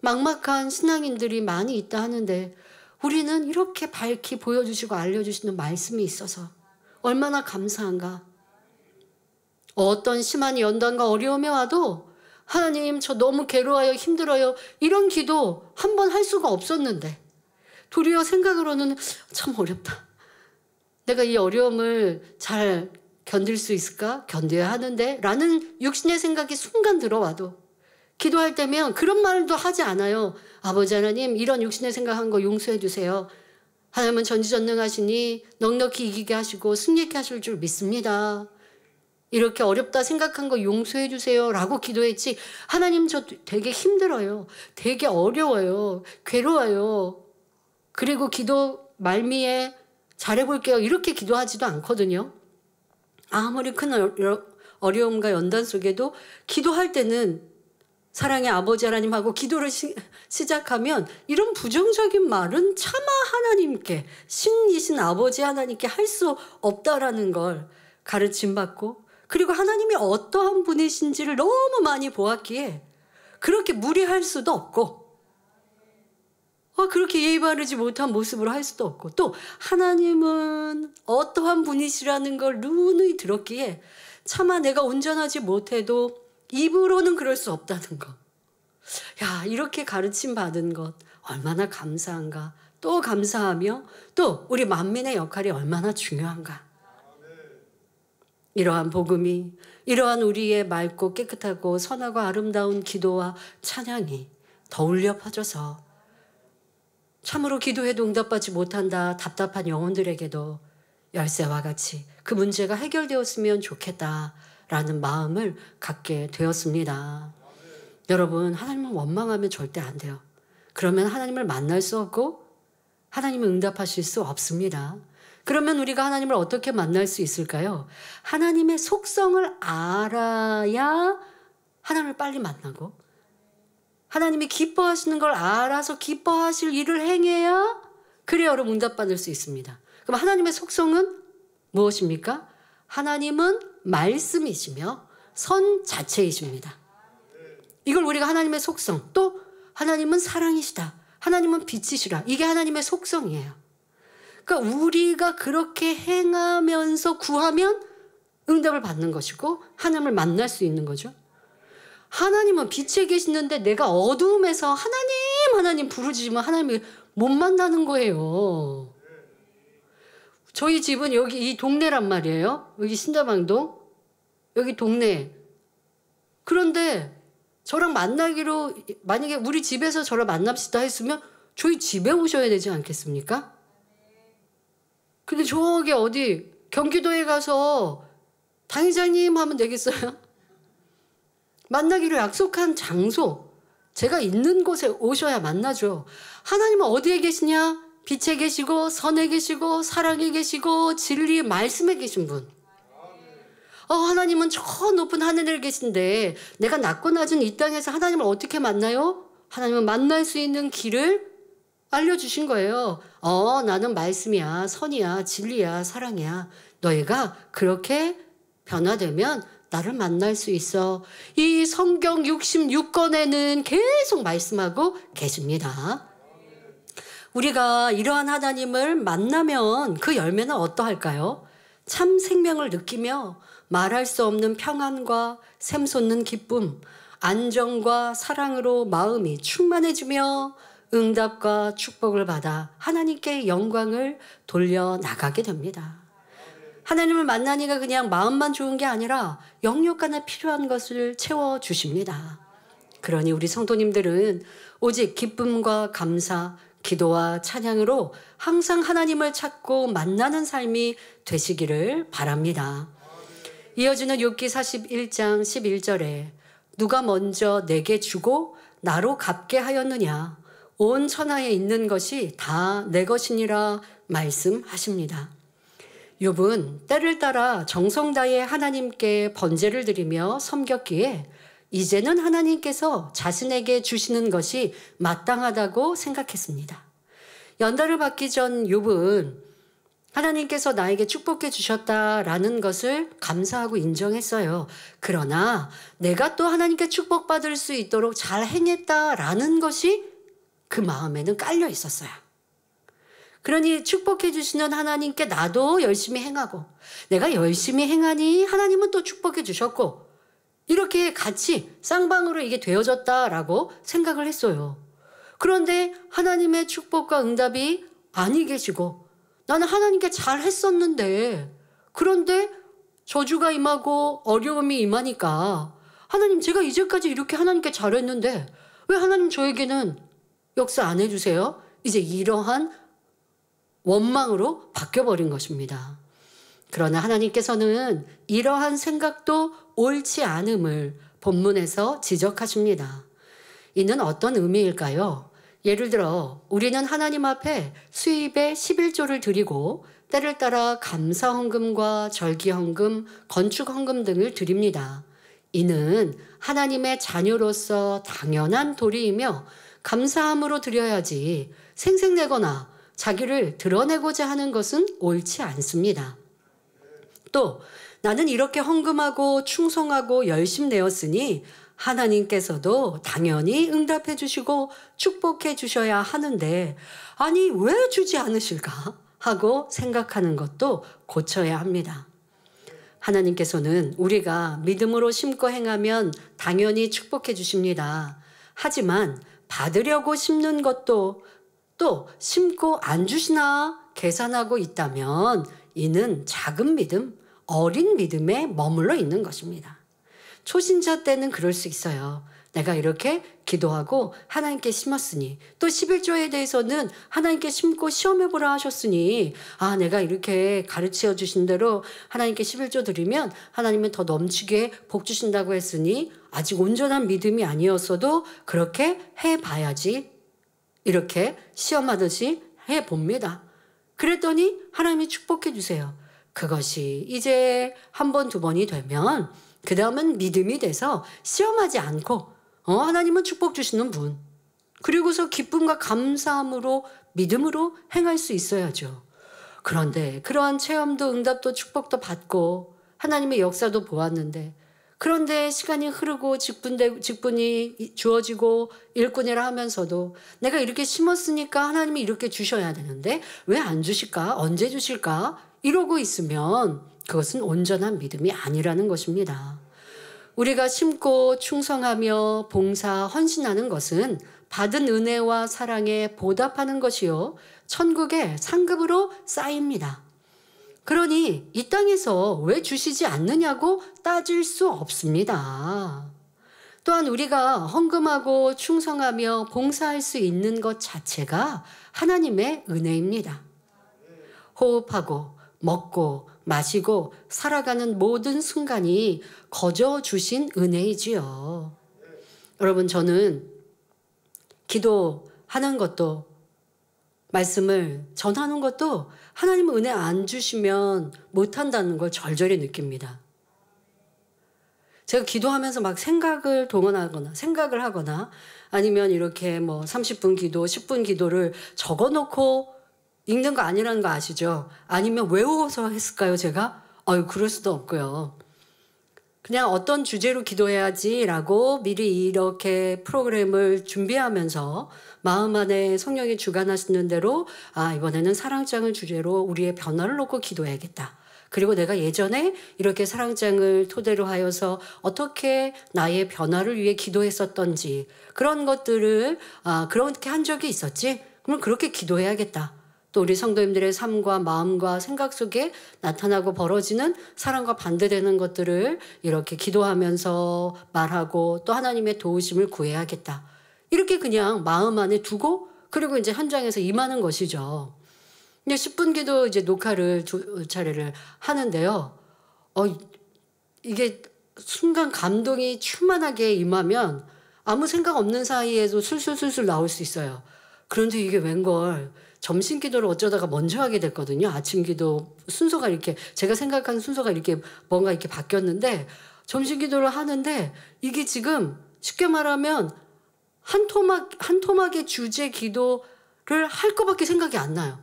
막막한 신앙인들이 많이 있다 하는데 우리는 이렇게 밝히 보여주시고 알려주시는 말씀이 있어서 얼마나 감사한가. 어떤 심한 연단과 어려움이 와도 하나님 저 너무 괴로워요, 힘들어요, 이런 기도 한 번 할 수가 없었는데 도리어 생각으로는 참 어렵다. 내가 이 어려움을 잘 견딜 수 있을까? 견뎌야 하는데 라는 육신의 생각이 순간 들어와도 기도할 때면 그런 말도 하지 않아요. 아버지 하나님 이런 육신의 생각한 거 용서해 주세요. 하나님은 전지전능하시니 넉넉히 이기게 하시고 승리케 하실 줄 믿습니다. 이렇게 어렵다 생각한 거 용서해 주세요 라고 기도했지, 하나님 저 되게 힘들어요, 되게 어려워요, 괴로워요, 그리고 기도 말미에 잘해볼게요 이렇게 기도하지도 않거든요. 아무리 큰 어려움과 연단 속에도 기도할 때는 사랑의 아버지 하나님하고 기도를 시작하면 이런 부정적인 말은 차마 하나님께, 신이신 아버지 하나님께 할 수 없다라는 걸 가르침받고, 그리고 하나님이 어떠한 분이신지를 너무 많이 보았기에 그렇게 무리할 수도 없고 그렇게 예의 바르지 못한 모습으로 할 수도 없고, 또 하나님은 어떠한 분이시라는 걸 누누이 들었기에 차마 내가 온전하지 못해도 입으로는 그럴 수 없다는 것. 야, 이렇게 가르침 받은 것 얼마나 감사한가. 또 감사하며 또 우리 만민의 역할이 얼마나 중요한가. 이러한 복음이, 이러한 우리의 맑고 깨끗하고 선하고 아름다운 기도와 찬양이 더 울려 퍼져서 참으로 기도해도 응답받지 못한다 답답한 영혼들에게도 열쇠와 같이 그 문제가 해결되었으면 좋겠다라는 마음을 갖게 되었습니다. 여러분, 하나님을 원망하면 절대 안 돼요. 그러면 하나님을 만날 수 없고 하나님을 응답하실 수 없습니다. 그러면 우리가 하나님을 어떻게 만날 수 있을까요? 하나님의 속성을 알아야 하나님을 빨리 만나고, 하나님이 기뻐하시는 걸 알아서 기뻐하실 일을 행해야 그래야 여러분 응답받을 수 있습니다. 그럼 하나님의 속성은 무엇입니까? 하나님은 말씀이시며 선 자체이십니다. 이걸 우리가 하나님의 속성, 또 하나님은 사랑이시다, 하나님은 빛이시라, 이게 하나님의 속성이에요. 그러니까 우리가 그렇게 행하면서 구하면 응답을 받는 것이고 하나님을 만날 수 있는 거죠. 하나님은 빛에 계시는데 내가 어두움에서 하나님 부르짖으면 하나님을 못 만나는 거예요. 저희 집은 여기 이 동네란 말이에요. 여기 신다방동, 여기 동네. 그런데 저랑 만나기로, 만약에 우리 집에서 저를 만납시다 했으면 저희 집에 오셔야 되지 않겠습니까? 근데 저기 어디 경기도에 가서 당회장님 하면 되겠어요? 만나기로 약속한 장소, 제가 있는 곳에 오셔야 만나죠. 하나님은 어디에 계시냐? 빛에 계시고 선에 계시고 사랑에 계시고 진리의 말씀에 계신 분. 하나님은 저 높은 하늘에 계신데 내가 낮고 낮은 이 땅에서 하나님을 어떻게 만나요? 하나님은 만날 수 있는 길을 알려주신 거예요. 나는 말씀이야, 선이야, 진리야, 사랑이야. 너희가 그렇게 변화되면 나를 만날 수 있어. 이 성경 66권에는 계속 말씀하고 계십니다. 우리가 이러한 하나님을 만나면 그 열매는 어떠할까요? 참 생명을 느끼며 말할 수 없는 평안과 샘솟는 기쁨, 안정과 사랑으로 마음이 충만해지며 응답과 축복을 받아 하나님께 영광을 돌려나가게 됩니다. 하나님을 만나니까 그냥 마음만 좋은 게 아니라 영역 간에 필요한 것을 채워주십니다. 그러니 우리 성도님들은 오직 기쁨과 감사, 기도와 찬양으로 항상 하나님을 찾고 만나는 삶이 되시기를 바랍니다. 이어지는 욥기 41장 11절에 누가 먼저 내게 주고 나로 갚게 하였느냐? 온 천하에 있는 것이 다 내 것이니라 말씀하십니다. 욥은 때를 따라 정성 다해 하나님께 번제를 드리며 섬겼기에 이제는 하나님께서 자신에게 주시는 것이 마땅하다고 생각했습니다. 연단을 받기 전 욥은 하나님께서 나에게 축복해 주셨다라는 것을 감사하고 인정했어요. 그러나 내가 또 하나님께 축복받을 수 있도록 잘 행했다라는 것이 그 마음에는 깔려 있었어요. 그러니 축복해 주시는 하나님께 나도 열심히 행하고 내가 열심히 행하니 하나님은 또 축복해 주셨고 이렇게 같이 쌍방으로 이게 되어졌다라고 생각을 했어요. 그런데 하나님의 축복과 응답이 아니 계시고 나는 하나님께 잘 했었는데 그런데 저주가 임하고 어려움이 임하니까 하나님 제가 이제까지 이렇게 하나님께 잘했는데 왜 하나님 저에게는 역사 안 해주세요? 이제 이러한 원망으로 바뀌어버린 것입니다. 그러나 하나님께서는 이러한 생각도 옳지 않음을 본문에서 지적하십니다. 이는 어떤 의미일까요? 예를 들어 우리는 하나님 앞에 수입의 11조를 드리고 때를 따라 감사헌금과 절기헌금, 건축헌금 등을 드립니다. 이는 하나님의 자녀로서 당연한 도리이며 감사함으로 드려야지 생색내거나 자기를 드러내고자 하는 것은 옳지 않습니다. 또 나는 이렇게 헌금하고 충성하고 열심 내었으니 하나님께서도 당연히 응답해 주시고 축복해 주셔야 하는데 아니 왜 주지 않으실까 하고 생각하는 것도 고쳐야 합니다. 하나님께서는 우리가 믿음으로 심고 행하면 당연히 축복해 주십니다. 하지만 받으려고 심는 것도 또 심고 안 주시나 계산하고 있다면 이는 작은 믿음, 어린 믿음에 머물러 있는 것입니다. 초신자 때는 그럴 수 있어요. 내가 이렇게 기도하고 하나님께 심었으니 또 11조에 대해서는 하나님께 심고 시험해보라 하셨으니 내가 이렇게 가르쳐 주신 대로 하나님께 11조 드리면 하나님은 더 넘치게 복 주신다고 했으니 아직 온전한 믿음이 아니었어도 그렇게 해봐야지 이렇게 시험하듯이 해봅니다. 그랬더니 하나님이 축복해 주세요. 그것이 이제 한 번, 두 번이 되면 그 다음은 믿음이 돼서 시험하지 않고 하나님은 축복 주시는 분. 그리고서 기쁨과 감사함으로 믿음으로 행할 수 있어야죠. 그런데 그러한 체험도 응답도 축복도 받고 하나님의 역사도 보았는데 그런데 시간이 흐르고 직분이 주어지고 일꾼이라 하면서도 내가 이렇게 심었으니까 하나님이 이렇게 주셔야 되는데 왜 안 주실까? 언제 주실까? 이러고 있으면 그것은 온전한 믿음이 아니라는 것입니다. 우리가 심고 충성하며 봉사, 헌신하는 것은 받은 은혜와 사랑에 보답하는 것이요 천국의 상급으로 쌓입니다. 그러니 이 땅에서 왜 주시지 않느냐고 따질 수 없습니다. 또한 우리가 헌금하고 충성하며 봉사할 수 있는 것 자체가 하나님의 은혜입니다. 호흡하고 먹고 마시고 살아가는 모든 순간이 거저 주신 은혜이지요. 여러분 저는 기도하는 것도 말씀을 전하는 것도 하나님은 은혜 안 주시면 못한다는 걸 절절히 느낍니다. 제가 기도하면서 막 생각을 동원하거나 생각을 하거나 아니면 이렇게 30분 기도, 10분 기도를 적어놓고 읽는 거 아니라는 거 아시죠? 아니면 외워서 했을까요, 제가? 그럴 수도 없고요. 그냥 어떤 주제로 기도해야지라고 미리 이렇게 프로그램을 준비하면서 마음 안에 성령이 주관하시는 대로 이번에는 사랑장을 주제로 우리의 변화를 놓고 기도해야겠다. 그리고 내가 예전에 이렇게 사랑장을 토대로 하여서 어떻게 나의 변화를 위해 기도했었던지 그런 것들을 그렇게 한 적이 있었지? 그럼 그렇게 기도해야겠다. 또 우리 성도님들의 삶과 마음과 생각 속에 나타나고 벌어지는 사랑과 반대되는 것들을 이렇게 기도하면서 말하고 또 하나님의 도우심을 구해야겠다. 이렇게 그냥 마음 안에 두고 그리고 이제 현장에서 임하는 것이죠. 이제 10분 기도 이제 녹화를 차례를 하는데요. 이게 순간 감동이 충만하게 임하면 아무 생각 없는 사이에도 술술술술 나올 수 있어요. 그런데 이게 웬걸 점심 기도를 어쩌다가 먼저 하게 됐거든요. 아침 기도 순서가 이렇게 제가 생각한 순서가 이렇게 뭔가 이렇게 바뀌었는데 점심 기도를 하는데 이게 지금 쉽게 말하면 한 토막의 주제 기도를 할 것밖에 생각이 안 나요.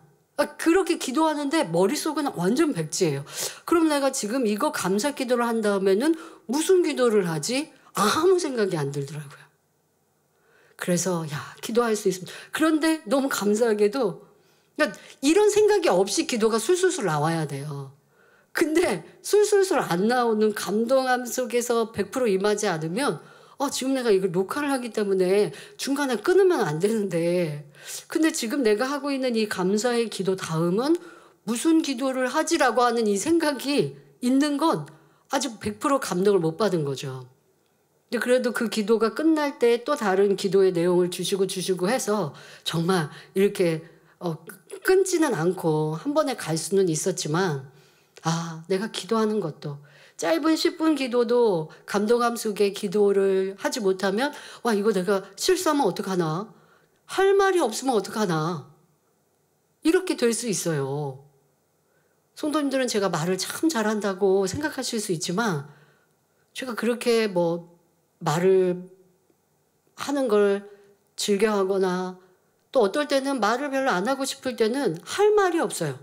그렇게 기도하는데 머릿속은 완전 백지예요. 그럼 내가 지금 이거 감사 기도를 한 다음에는 무슨 기도를 하지? 아무 생각이 안 들더라고요. 그래서 기도할 수 있습니다. 그런데 너무 감사하게도 그러니까 이런 생각이 없이 기도가 술술술 나와야 돼요. 근데 술술술 안 나오는 감동함 속에서 100% 임하지 않으면 지금 내가 이걸 녹화를 하기 때문에 중간에 끊으면 안 되는데 근데 지금 내가 하고 있는 이 감사의 기도 다음은 무슨 기도를 하지라고 하는 이 생각이 있는 건 아주 100% 감동을 못 받은 거죠. 근데 그래도 그 기도가 끝날 때 또 다른 기도의 내용을 주시고 해서 정말 이렇게 끊지는 않고 한 번에 갈 수는 있었지만 내가 기도하는 것도 짧은 10분 기도도 감동함 속에 기도를 하지 못하면 이거 내가 실수하면 어떡하나? 할 말이 없으면 어떡하나? 이렇게 될 수 있어요. 성도님들은 제가 말을 참 잘한다고 생각하실 수 있지만 제가 그렇게 말을 하는 걸 즐겨하거나 또 어떨 때는 말을 별로 안 하고 싶을 때는 할 말이 없어요.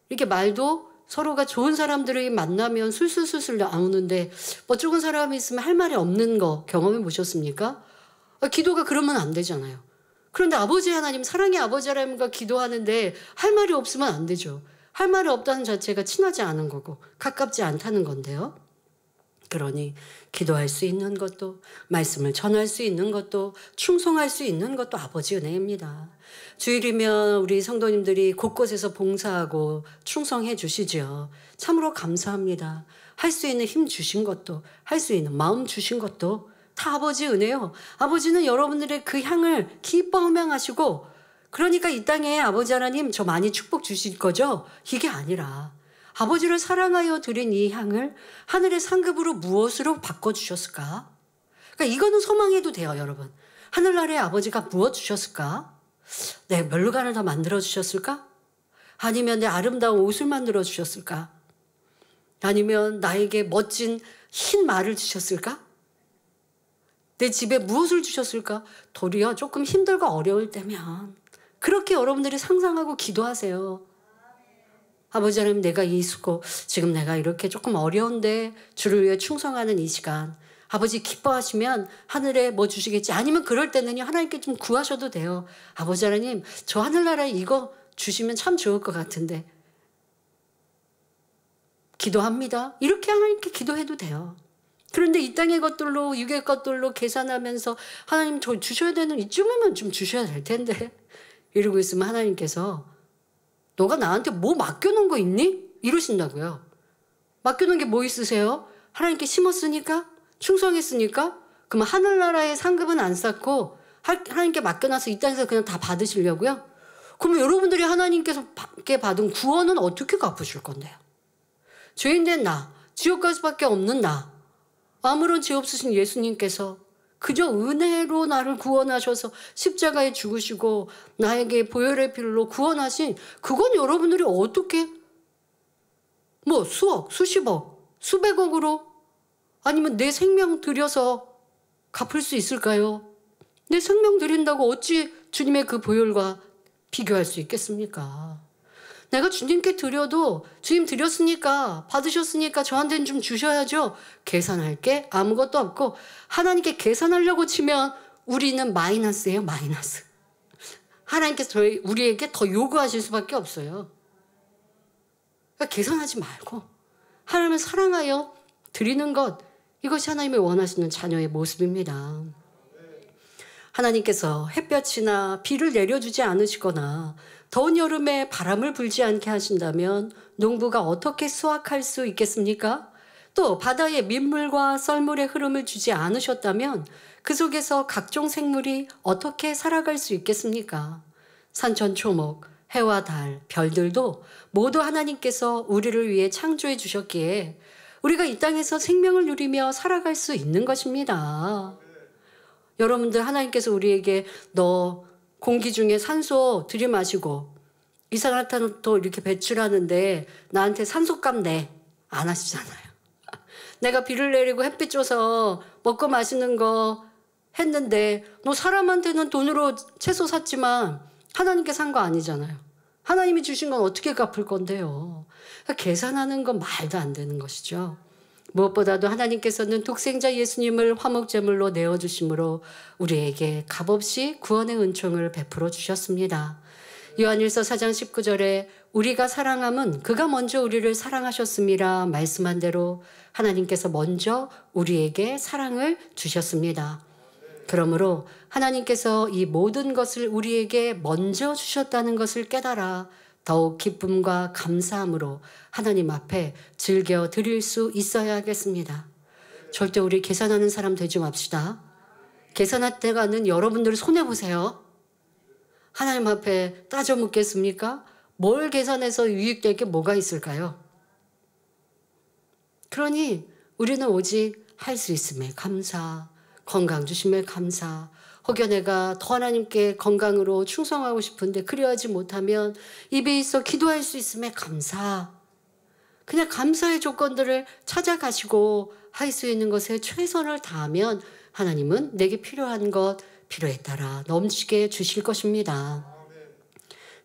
이렇게 말도 서로가 좋은 사람들이 만나면 술술술술 나오는데 좋은 사람이 있으면 할 말이 없는 거 경험해 보셨습니까? 기도가 그러면 안 되잖아요. 그런데 아버지 하나님, 사랑의 아버지 하나님과 기도하는데 할 말이 없으면 안 되죠. 할 말이 없다는 자체가 친하지 않은 거고 가깝지 않다는 건데요. 그러니 기도할 수 있는 것도 말씀을 전할 수 있는 것도 충성할 수 있는 것도 아버지 은혜입니다. 주일이면 우리 성도님들이 곳곳에서 봉사하고 충성해 주시죠. 참으로 감사합니다. 할 수 있는 힘 주신 것도 할 수 있는 마음 주신 것도 다 아버지 은혜요. 아버지는 여러분들의 그 향을 기뻐 음양하시고 그러니까 이 땅에 아버지 하나님 저 많이 축복 주실 거죠? 이게 아니라 아버지를 사랑하여 드린 이 향을 하늘의 상급으로 무엇으로 바꿔주셨을까? 그러니까 이거는 소망해도 돼요, 여러분. 하늘나라의 아버지가 무엇 주셨을까? 내 멸관을 더 만들어주셨을까? 아니면 내 아름다운 옷을 만들어주셨을까? 아니면 나에게 멋진 흰 말을 주셨을까? 내 집에 무엇을 주셨을까? 도리어 조금 힘들고 어려울 때면 그렇게 여러분들이 상상하고 기도하세요. 아버지 하나님 내가 이 수고 지금 내가 이렇게 조금 어려운데 주를 위해 충성하는 이 시간 아버지 기뻐하시면 하늘에 뭐 주시겠지 아니면 그럴 때는요 하나님께 좀 구하셔도 돼요. 아버지 하나님 저 하늘나라에 이거 주시면 참 좋을 것 같은데 기도합니다. 이렇게 하나님께 기도해도 돼요. 그런데 이 땅의 것들로 육의 것들로 계산하면서 하나님 저 주셔야 되는 이쯤이면 좀 주셔야 될 텐데 이러고 있으면 하나님께서 너가 나한테 뭐 맡겨놓은 거 있니? 이러신다고요. 맡겨놓은 게 뭐 있으세요? 하나님께 심었으니까? 충성했으니까? 그러면 하늘나라의 상급은 안 쌓고 하나님께 맡겨놔서 이 땅에서 그냥 다 받으시려고요? 그러면 여러분들이 하나님께서 받은 구원은 어떻게 갚으실 건데요? 죄인된 나, 지옥 갈 수밖에 없는 나, 아무런 죄 없으신 예수님께서 그저 은혜로 나를 구원하셔서 십자가에 죽으시고 나에게 보혈의 피로 구원하신 그건 여러분들이 어떻게 수억, 수십억, 수백억으로 아니면 내 생명 들여서 갚을 수 있을까요? 내 생명 드린다고 어찌 주님의 그 보혈과 비교할 수 있겠습니까? 내가 주님께 드려도 주님 드렸으니까 받으셨으니까 저한테는 좀 주셔야죠. 계산할 게 아무것도 없고 하나님께 계산하려고 치면 우리는 마이너스예요. 마이너스. 하나님께서 우리에게 더 요구하실 수밖에 없어요. 그러니까 계산하지 말고 하나님을 사랑하여 드리는 것, 이것이 하나님이 원하시는 자녀의 모습입니다. 하나님께서 햇볕이나 비를 내려주지 않으시거나 더운 여름에 바람을 불지 않게 하신다면 농부가 어떻게 수확할 수 있겠습니까? 또 바다에 민물과 썰물의 흐름을 주지 않으셨다면 그 속에서 각종 생물이 어떻게 살아갈 수 있겠습니까? 산천초목, 해와 달, 별들도 모두 하나님께서 우리를 위해 창조해 주셨기에 우리가 이 땅에서 생명을 누리며 살아갈 수 있는 것입니다. 여러분들, 하나님께서 우리에게 너 공기 중에 산소 들이마시고 이산화탄소 이렇게 배출하는데 나한테 산소값 내, 안 하시잖아요. 내가 비를 내리고 햇빛 줘서 먹고 마시는 거 했는데 너 사람한테는 돈으로 채소 샀지만 하나님께 산 거 아니잖아요. 하나님이 주신 건 어떻게 갚을 건데요. 그러니까 계산하는 건 말도 안 되는 것이죠. 무엇보다도 하나님께서는 독생자 예수님을 화목제물로 내어주심으로 우리에게 값없이 구원의 은총을 베풀어 주셨습니다. 요한일서 4장 19절에 우리가 사랑함은 그가 먼저 우리를 사랑하셨음이라 말씀한 대로 하나님께서 먼저 우리에게 사랑을 주셨습니다. 그러므로 하나님께서 이 모든 것을 우리에게 먼저 주셨다는 것을 깨달아 더욱 기쁨과 감사함으로 하나님 앞에 즐겨 드릴 수 있어야겠습니다. 절대 우리 계산하는 사람 되지 맙시다. 계산할 때가는 여러분들 손해보세요. 하나님 앞에 따져 묻겠습니까? 뭘 계산해서 유익될 게 뭐가 있을까요? 그러니 우리는 오직 할 수 있음에 감사, 건강 주심에 감사, 혹여 내가 더 하나님께 건강으로 충성하고 싶은데 그리하지 못하면 입에 있어 기도할 수 있음에 감사. 그냥 감사의 조건들을 찾아가시고 할 수 있는 것에 최선을 다하면 하나님은 내게 필요한 것 필요에 따라 넘치게 주실 것입니다.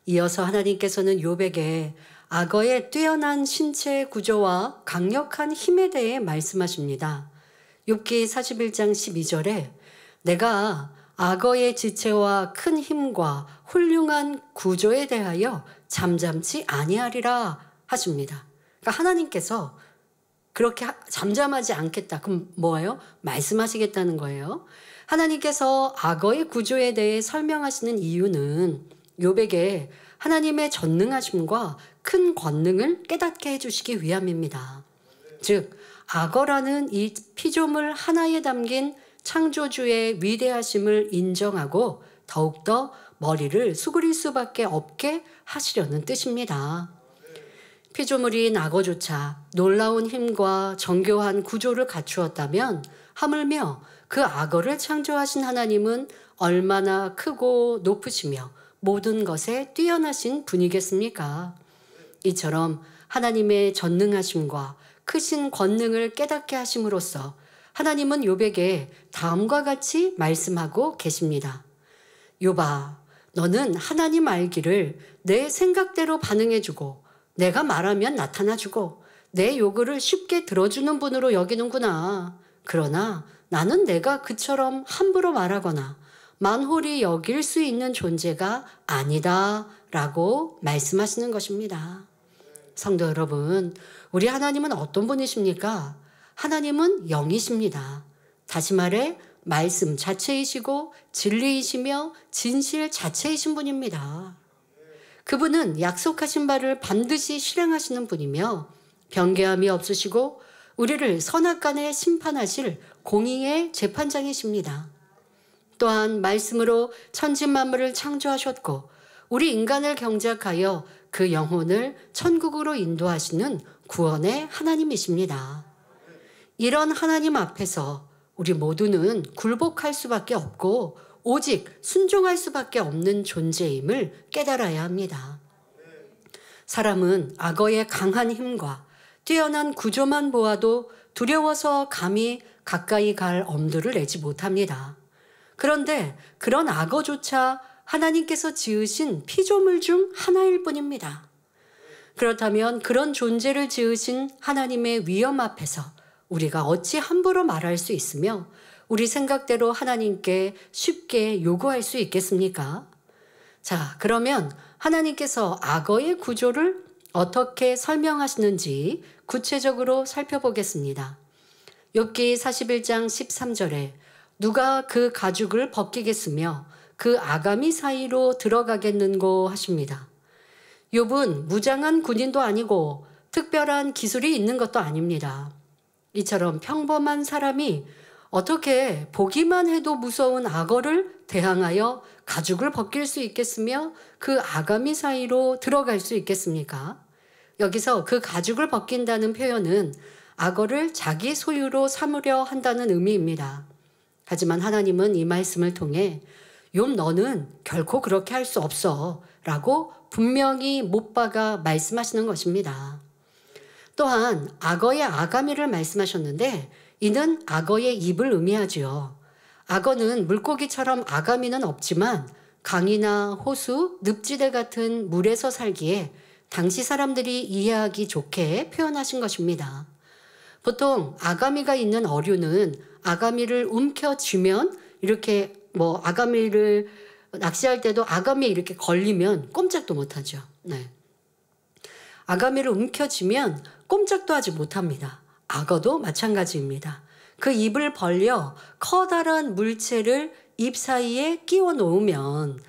이어서 하나님께서는 욥에게 악어의 뛰어난 신체 구조와 강력한 힘에 대해 말씀하십니다. 욥기 41장 12절에 내가 악어의 지체와 큰 힘과 훌륭한 구조에 대하여 잠잠치 아니하리라 하십니다. 그러니까 하나님께서 그렇게 잠잠하지 않겠다. 그럼 뭐예요? 말씀하시겠다는 거예요. 하나님께서 악어의 구조에 대해 설명하시는 이유는 욥에게 하나님의 전능하심과 큰 권능을 깨닫게 해주시기 위함입니다. 즉 악어라는 이 피조물 하나에 담긴 창조주의 위대하심을 인정하고 더욱더 머리를 수그릴 수밖에 없게 하시려는 뜻입니다. 피조물인 악어조차 놀라운 힘과 정교한 구조를 갖추었다면 하물며 그 악어를 창조하신 하나님은 얼마나 크고 높으시며 모든 것에 뛰어나신 분이겠습니까? 이처럼 하나님의 전능하심과 크신 권능을 깨닫게 하심으로써 하나님은 욥에게 다음과 같이 말씀하고 계십니다. 욥아, 너는 하나님 알기를 내 생각대로 반응해주고 내가 말하면 나타나주고 내 요구를 쉽게 들어주는 분으로 여기는구나. 그러나 나는 내가 그처럼 함부로 말하거나 만홀히 여길 수 있는 존재가 아니다 라고 말씀하시는 것입니다. 성도 여러분, 우리 하나님은 어떤 분이십니까? 하나님은 영이십니다. 다시 말해 말씀 자체이시고 진리이시며 진실 자체이신 분입니다. 그분은 약속하신 바를 반드시 실행하시는 분이며 변개함이 없으시고 우리를 선악간에 심판하실 공의의 재판장이십니다. 또한 말씀으로 천지만물을 창조하셨고 우리 인간을 경작하여 그 영혼을 천국으로 인도하시는 구원의 하나님이십니다. 이런 하나님 앞에서 우리 모두는 굴복할 수밖에 없고 오직 순종할 수밖에 없는 존재임을 깨달아야 합니다. 사람은 악어의 강한 힘과 뛰어난 구조만 보아도 두려워서 감히 가까이 갈 엄두를 내지 못합니다. 그런데 그런 악어조차 하나님께서 지으신 피조물 중 하나일 뿐입니다. 그렇다면 그런 존재를 지으신 하나님의 위엄 앞에서 우리가 어찌 함부로 말할 수 있으며 우리 생각대로 하나님께 쉽게 요구할 수 있겠습니까? 자, 그러면 하나님께서 악어의 구조를 어떻게 설명하시는지 구체적으로 살펴보겠습니다. 욥기 41장 13절에 누가 그 가죽을 벗기겠으며 그 아가미 사이로 들어가겠는고 하십니다. 욥은 무장한 군인도 아니고 특별한 기술이 있는 것도 아닙니다. 이처럼 평범한 사람이 어떻게 보기만 해도 무서운 악어를 대항하여 가죽을 벗길 수 있겠으며 그 아가미 사이로 들어갈 수 있겠습니까? 여기서 그 가죽을 벗긴다는 표현은 악어를 자기 소유로 삼으려 한다는 의미입니다. 하지만 하나님은 이 말씀을 통해 욥 너는 결코 그렇게 할 수 없어 라고 분명히 못 박아 말씀하시는 것입니다. 또한 악어의 아가미를 말씀하셨는데 이는 악어의 입을 의미하지요. 악어는 물고기처럼 아가미는 없지만 강이나 호수, 늪지대 같은 물에서 살기에 당시 사람들이 이해하기 좋게 표현하신 것입니다. 보통 아가미가 있는 어류는 아가미를 움켜쥐면 이렇게 아가미를 낚시할 때도 아가미에 이렇게 걸리면 꼼짝도 못하죠. 네. 아가미를 움켜쥐면 꼼짝도 하지 못합니다. 악어도 마찬가지입니다. 그 입을 벌려 커다란 물체를 입 사이에 끼워 놓으면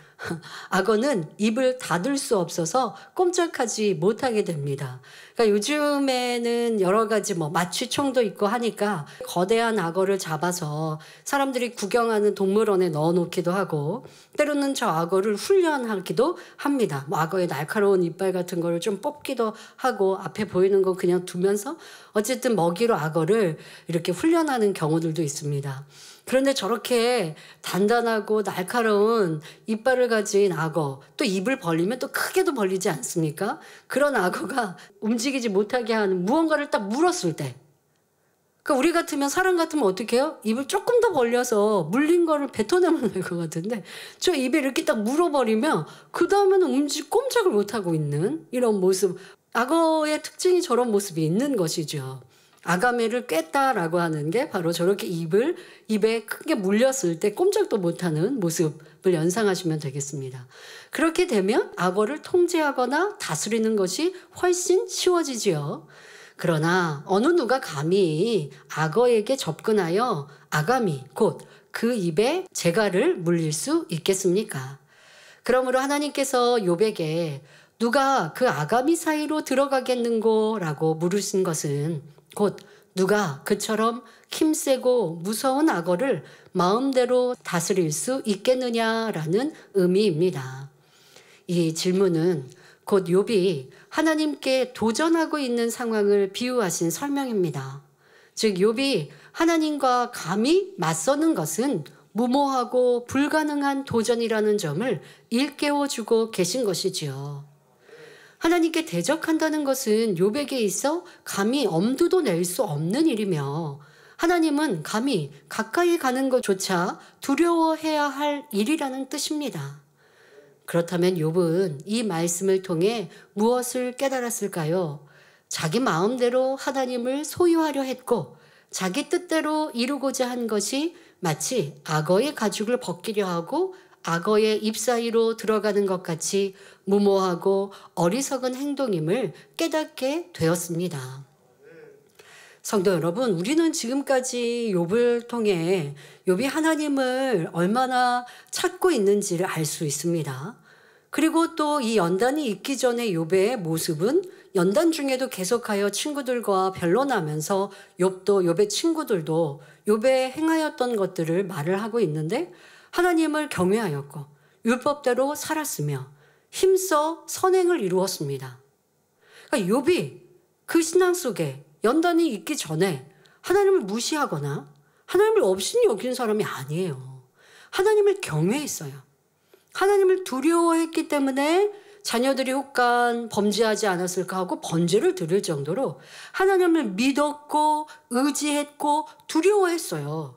악어는 입을 닫을 수 없어서 꼼짝하지 못하게 됩니다. 그러니까 요즘에는 여러 가지 마취총도 있고 하니까 거대한 악어를 잡아서 사람들이 구경하는 동물원에 넣어놓기도 하고 때로는 저 악어를 훈련하기도 합니다. 악어의 날카로운 이빨 같은 거를 좀 뽑기도 하고 앞에 보이는 거 그냥 두면서 어쨌든 먹이로 악어를 이렇게 훈련하는 경우들도 있습니다. 그런데 저렇게 단단하고 날카로운 이빨을 가진 악어, 또 입을 벌리면 또 크게도 벌리지 않습니까? 그런 악어가 움직이지 못하게 하는 무언가를 딱 물었을 때, 그러니까 우리 같으면 사람 같으면 어떻게 해요? 입을 조금 더 벌려서 물린 거를 뱉어내면 될 것 같은데 저 입에 이렇게 딱 물어버리면 그 다음에는 꼼짝을 못하고 있는 이런 모습. 악어의 특징이 저런 모습이 있는 것이죠. 아가미를 꿰다라고 하는 게 바로 저렇게 입에 크게 물렸을 때 꼼짝도 못하는 모습을 연상하시면 되겠습니다. 그렇게 되면 악어를 통제하거나 다스리는 것이 훨씬 쉬워지지요. 그러나 어느 누가 감히 악어에게 접근하여 아가미 곧 그 입에 재갈을 물릴 수 있겠습니까? 그러므로 하나님께서 욥에게 누가 그 아가미 사이로 들어가겠는고 라고 물으신 것은 곧 누가 그처럼 힘세고 무서운 악어를 마음대로 다스릴 수 있겠느냐라는 의미입니다. 이 질문은 곧 욥이 하나님께 도전하고 있는 상황을 비유하신 설명입니다. 즉 욥이 하나님과 감히 맞서는 것은 무모하고 불가능한 도전이라는 점을 일깨워주고 계신 것이지요. 하나님께 대적한다는 것은 욥에게 있어 감히 엄두도 낼 수 없는 일이며 하나님은 감히 가까이 가는 것조차 두려워해야 할 일이라는 뜻입니다. 그렇다면 욥은 이 말씀을 통해 무엇을 깨달았을까요? 자기 마음대로 하나님을 소유하려 했고 자기 뜻대로 이루고자 한 것이 마치 악어의 가죽을 벗기려 하고 악어의 입 사이로 들어가는 것 같이 무모하고 어리석은 행동임을 깨닫게 되었습니다. 성도 여러분, 우리는 지금까지 욥을 통해 욥이 하나님을 얼마나 찾고 있는지를 알 수 있습니다. 그리고 또 이 연단이 있기 전에 욥의 모습은 연단 중에도 계속하여 친구들과 변론하면서 욥의 친구들도 욥에 행하였던 것들을 말을 하고 있는데 하나님을 경외하였고 율법대로 살았으며 힘써 선행을 이루었습니다. 그러니까 욥이 그 신앙 속에 연단이 있기 전에 하나님을 무시하거나 하나님을 없이 여기는 사람이 아니에요. 하나님을 경외했어요. 하나님을 두려워했기 때문에 자녀들이 혹간 범죄하지 않았을까 하고 번제를 드릴 정도로 하나님을 믿었고 의지했고 두려워했어요.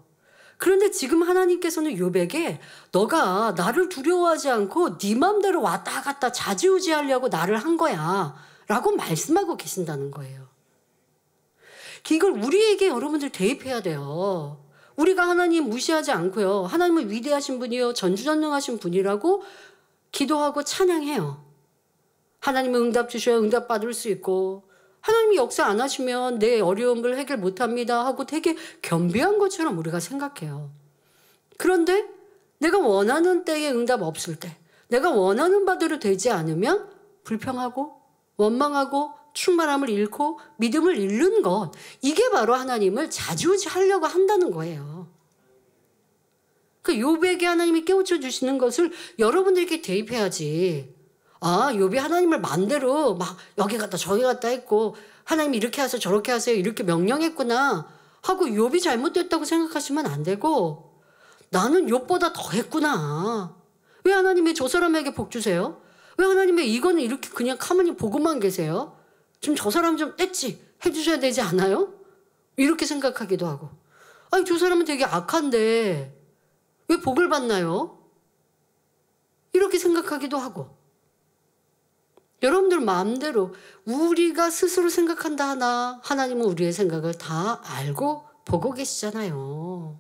그런데 지금 하나님께서는 욥에게 너가 나를 두려워하지 않고 네 맘대로 왔다 갔다 좌지우지하려고 나를 한 거야 라고 말씀하고 계신다는 거예요. 이걸 우리에게 여러분들 대입해야 돼요. 우리가 하나님 무시하지 않고요. 하나님은 위대하신 분이요 전지전능하신 분이라고 기도하고 찬양해요. 하나님은 응답 주셔야 응답 받을 수 있고, 하나님이 역사 안 하시면 내 어려움을 해결 못합니다 하고 되게 겸비한 것처럼 우리가 생각해요. 그런데 내가 원하는 때에 응답 없을 때, 내가 원하는 바대로 되지 않으면 불평하고 원망하고 충만함을 잃고 믿음을 잃는 것, 이게 바로 하나님을 좌지우지하려고 한다는 거예요. 그 욥에게 하나님이 깨우쳐 주시는 것을 여러분들에게 대입해야지. 아, 욥이 하나님을 맘대로 막 여기 갔다 저기 갔다 했고, 하나님 이렇게 하세요 저렇게 하세요 이렇게 명령했구나 하고 욥이 잘못됐다고 생각하시면 안 되고, 나는 욥보다 더 했구나. 왜 하나님이 저 사람에게 복 주세요? 왜 하나님이 이거는 이렇게 그냥 가만히 보고만 계세요? 좀 저 사람 좀 뗐지 해주셔야 되지 않아요? 이렇게 생각하기도 하고, 아니 저 사람은 되게 악한데 왜 복을 받나요? 이렇게 생각하기도 하고, 여러분들 마음대로 우리가 스스로 생각한다 하나, 하나님은 우리의 생각을 다 알고 보고 계시잖아요.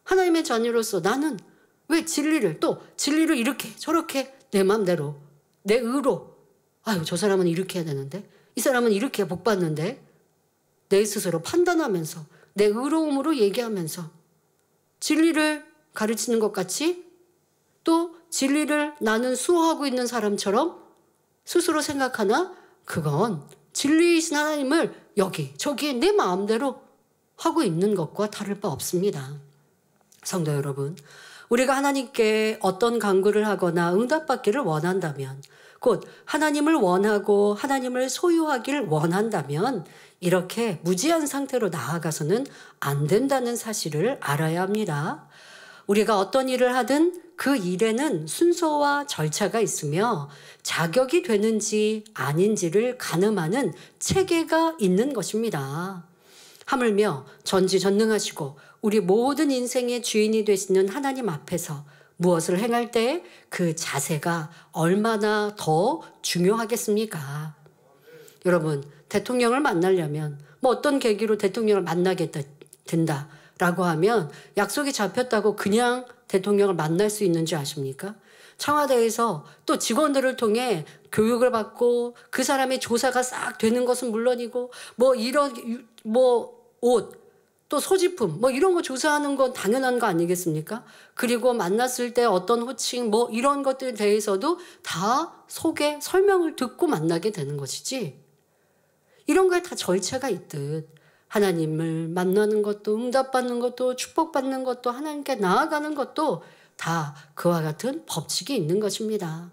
하나님의 자녀로서 나는 왜 진리를 이렇게 저렇게 내 마음대로 내 의로, 아유 저 사람은 이렇게 해야 되는데 이 사람은 이렇게 복 받는데, 내 스스로 판단하면서 내 의로움으로 얘기하면서 진리를 가르치는 것 같이, 또 진리를 나는 수호하고 있는 사람처럼 스스로 생각하나, 그건 진리이신 하나님을 여기 저기 내 마음대로 하고 있는 것과 다를 바 없습니다. 성도 여러분, 우리가 하나님께 어떤 간구를 하거나 응답받기를 원한다면, 곧 하나님을 원하고 하나님을 소유하기를 원한다면 이렇게 무지한 상태로 나아가서는 안 된다는 사실을 알아야 합니다. 우리가 어떤 일을 하든 그 일에는 순서와 절차가 있으며 자격이 되는지 아닌지를 가늠하는 체계가 있는 것입니다. 하물며 전지전능하시고 우리 모든 인생의 주인이 되시는 하나님 앞에서 무엇을 행할 때 그 자세가 얼마나 더 중요하겠습니까? 여러분, 대통령을 만나려면 뭐 어떤 계기로 대통령을 만나게 된다라고 하면 약속이 잡혔다고 그냥 대통령을 만날 수 있는 줄 아십니까? 청와대에서 또 직원들을 통해 교육을 받고 그 사람의 조사가 싹 되는 것은 물론이고, 뭐 이런 옷, 또 소지품 뭐 이런 거 조사하는 건 당연한 거 아니겠습니까? 그리고 만났을 때 어떤 호칭 뭐 이런 것들에 대해서도 다 소개 설명을 듣고 만나게 되는 것이지, 이런 거에 다 절차가 있듯 하나님을 만나는 것도 응답받는 것도 축복받는 것도 하나님께 나아가는 것도 다 그와 같은 법칙이 있는 것입니다.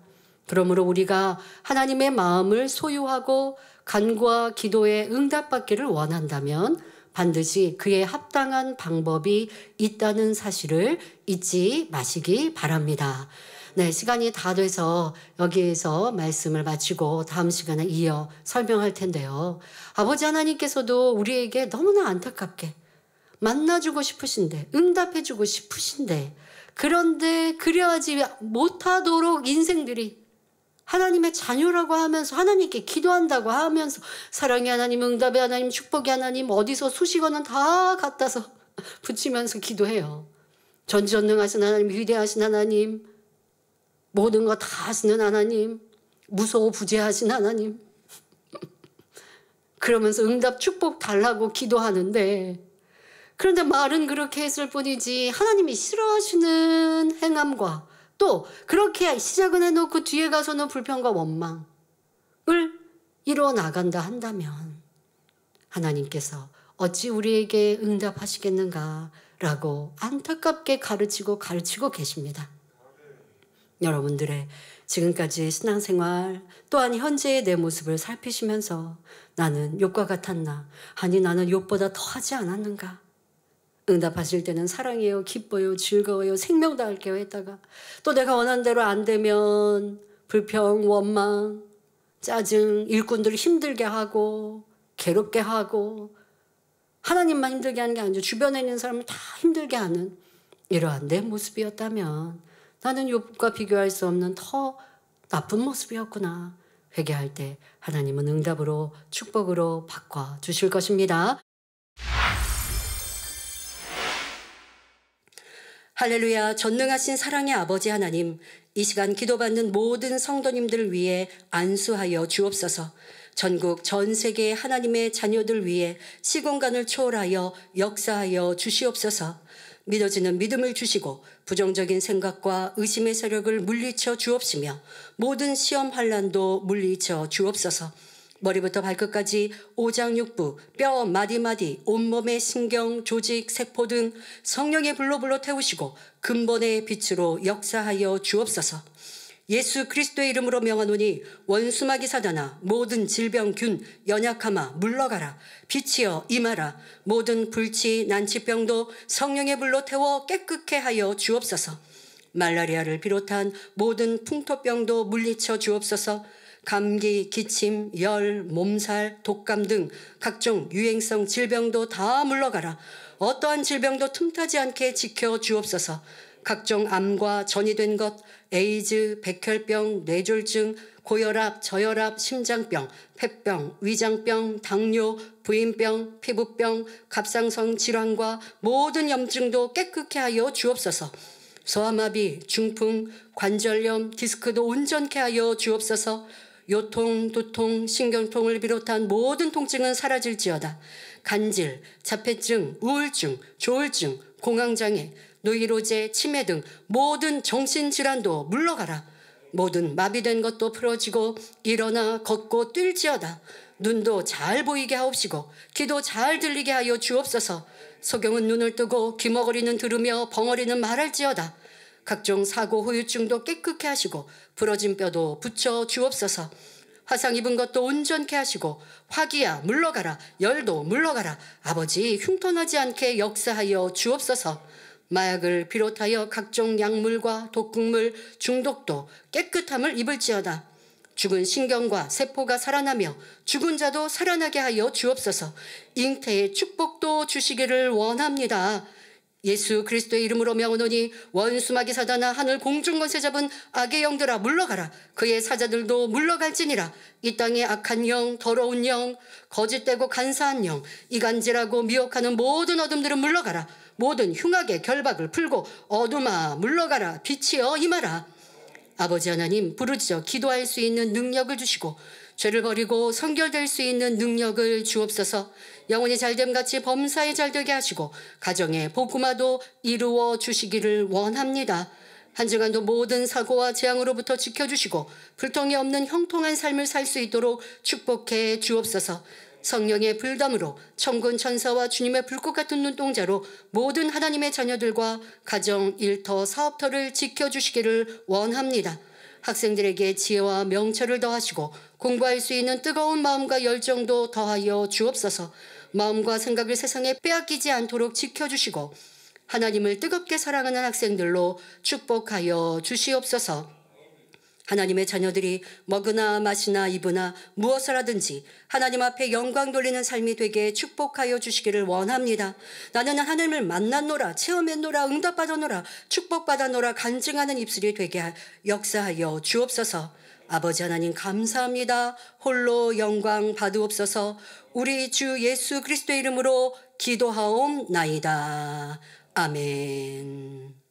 그러므로 우리가 하나님의 마음을 소유하고 간구와 기도에 응답받기를 원한다면 반드시 그에 합당한 방법이 있다는 사실을 잊지 마시기 바랍니다. 네, 시간이 다 돼서 여기에서 말씀을 마치고 다음 시간에 이어 설명할 텐데요. 아버지 하나님께서도 우리에게 너무나 안타깝게 만나주고 싶으신데, 응답해주고 싶으신데, 그런데 그래야지 못하도록 인생들이 하나님의 자녀라고 하면서 하나님께 기도한다고 하면서 사랑의 하나님, 응답의 하나님, 축복의 하나님 어디서 수식어는 다 갖다서 붙이면서 기도해요. 전지전능하신 하나님, 위대하신 하나님, 모든 거 다 하시는 하나님, 무소부재하신 하나님, 그러면서 응답 축복 달라고 기도하는데, 그런데 말은 그렇게 했을 뿐이지 하나님이 싫어하시는 행함과 또 그렇게 시작은 해놓고 뒤에 가서는 불평과 원망을 이루어 나간다 한다면 하나님께서 어찌 우리에게 응답하시겠는가라고 안타깝게 가르치고 계십니다. 여러분들의 지금까지의 신앙생활 또한 현재의 내 모습을 살피시면서 나는 욥과 같았나? 아니 나는 욥보다 더 하지 않았는가? 응답하실 때는 사랑해요, 기뻐요, 즐거워요, 생명 다할게요 했다가 또 내가 원하는 대로 안 되면 불평, 원망, 짜증, 일꾼들을 힘들게 하고 괴롭게 하고 하나님만 힘들게 하는 게 아니죠. 주변에 있는 사람을 다 힘들게 하는 이러한 내 모습이었다면 나는 욥과 비교할 수 없는 더 나쁜 모습이었구나. 회개할 때 하나님은 응답으로 축복으로 바꿔주실 것입니다. 할렐루야. 전능하신 사랑의 아버지 하나님, 이 시간 기도받는 모든 성도님들을 위해 안수하여 주옵소서. 전국 전 세계 하나님의 자녀들 위해 시공간을 초월하여 역사하여 주시옵소서. 믿어지는 믿음을 주시고 부정적인 생각과 의심의 세력을 물리쳐 주옵시며 모든 시험 환난도 물리쳐 주옵소서. 머리부터 발끝까지 오장육부, 뼈, 마디마디, 온몸의 신경, 조직, 세포 등 성령의 불로 태우시고 근본의 빛으로 역사하여 주옵소서. 예수 그리스도의 이름으로 명하노니 원수마귀 사단아, 모든 질병균 연약함아 물러가라. 빛이여 임하라. 모든 불치 난치병도 성령의 불로 태워 깨끗게 하여 주옵소서. 말라리아를 비롯한 모든 풍토병도 물리쳐 주옵소서. 감기, 기침, 열, 몸살, 독감 등 각종 유행성 질병도 다 물러가라. 어떠한 질병도 틈타지 않게 지켜 주옵소서. 각종 암과 전이된 것, 에이즈, 백혈병, 뇌졸중, 고혈압, 저혈압, 심장병, 폐병, 위장병, 당뇨, 부인병, 피부병, 갑상선 질환과 모든 염증도 깨끗게 하여 주옵소서. 소아마비, 중풍, 관절염, 디스크도 온전케 하여 주옵소서. 요통, 두통, 신경통을 비롯한 모든 통증은 사라질지어다. 간질, 자폐증, 우울증, 조울증, 공황장애, 노이로제, 치매 등 모든 정신질환도 물러가라. 모든 마비된 것도 풀어지고 일어나 걷고 뛸지어다. 눈도 잘 보이게 하옵시고 귀도 잘 들리게 하여 주옵소서. 소경은 눈을 뜨고 귀머거리는 들으며 벙어리는 말할지어다. 각종 사고 후유증도 깨끗게 하시고 부러진 뼈도 붙여 주옵소서. 화상 입은 것도 온전케 하시고 화기야 물러가라. 열도 물러가라. 아버지 흉터나지 않게 역사하여 주옵소서. 마약을 비롯하여 각종 약물과 독극물 중독도 깨끗함을 입을지어다. 죽은 신경과 세포가 살아나며 죽은 자도 살아나게 하여 주옵소서. 잉태의 축복도 주시기를 원합니다. 예수 그리스도의 이름으로 명하노니 원수마귀 사단아, 하늘 공중 권세 잡은 악의 영들아 물러가라. 그의 사자들도 물러갈지니라. 이 땅의 악한 영, 더러운 영, 거짓되고 간사한 영, 이간질하고 미혹하는 모든 어둠들은 물러가라. 모든 흉악의 결박을 풀고 어둠아 물러가라. 빛이여 임하라. 아버지 하나님, 부르짖어 기도할 수 있는 능력을 주시고 죄를 버리고 성결될 수 있는 능력을 주옵소서. 영혼이 잘됨같이 범사에 잘되게 하시고 가정의 복음화도 이루어 주시기를 원합니다. 한 주간도 모든 사고와 재앙으로부터 지켜주시고 불통이 없는 형통한 삶을 살 수 있도록 축복해 주옵소서. 성령의 불담으로 천군 천사와 주님의 불꽃 같은 눈동자로 모든 하나님의 자녀들과 가정, 일터, 사업터를 지켜주시기를 원합니다. 학생들에게 지혜와 명철을 더하시고 공부할 수 있는 뜨거운 마음과 열정도 더하여 주옵소서. 마음과 생각을 세상에 빼앗기지 않도록 지켜주시고 하나님을 뜨겁게 사랑하는 학생들로 축복하여 주시옵소서. 하나님의 자녀들이 먹으나 마시나 입으나 무엇을 하든지 하나님 앞에 영광 돌리는 삶이 되게 축복하여 주시기를 원합니다. 나는 하나님을 만났노라, 체험했노라, 응답받았노라, 축복받았노라 간증하는 입술이 되게 역사하여 주옵소서. 아버지 하나님 감사합니다. 홀로 영광 받으옵소서. 우리 주 예수 그리스도의 이름으로 기도하옵나이다. 아멘.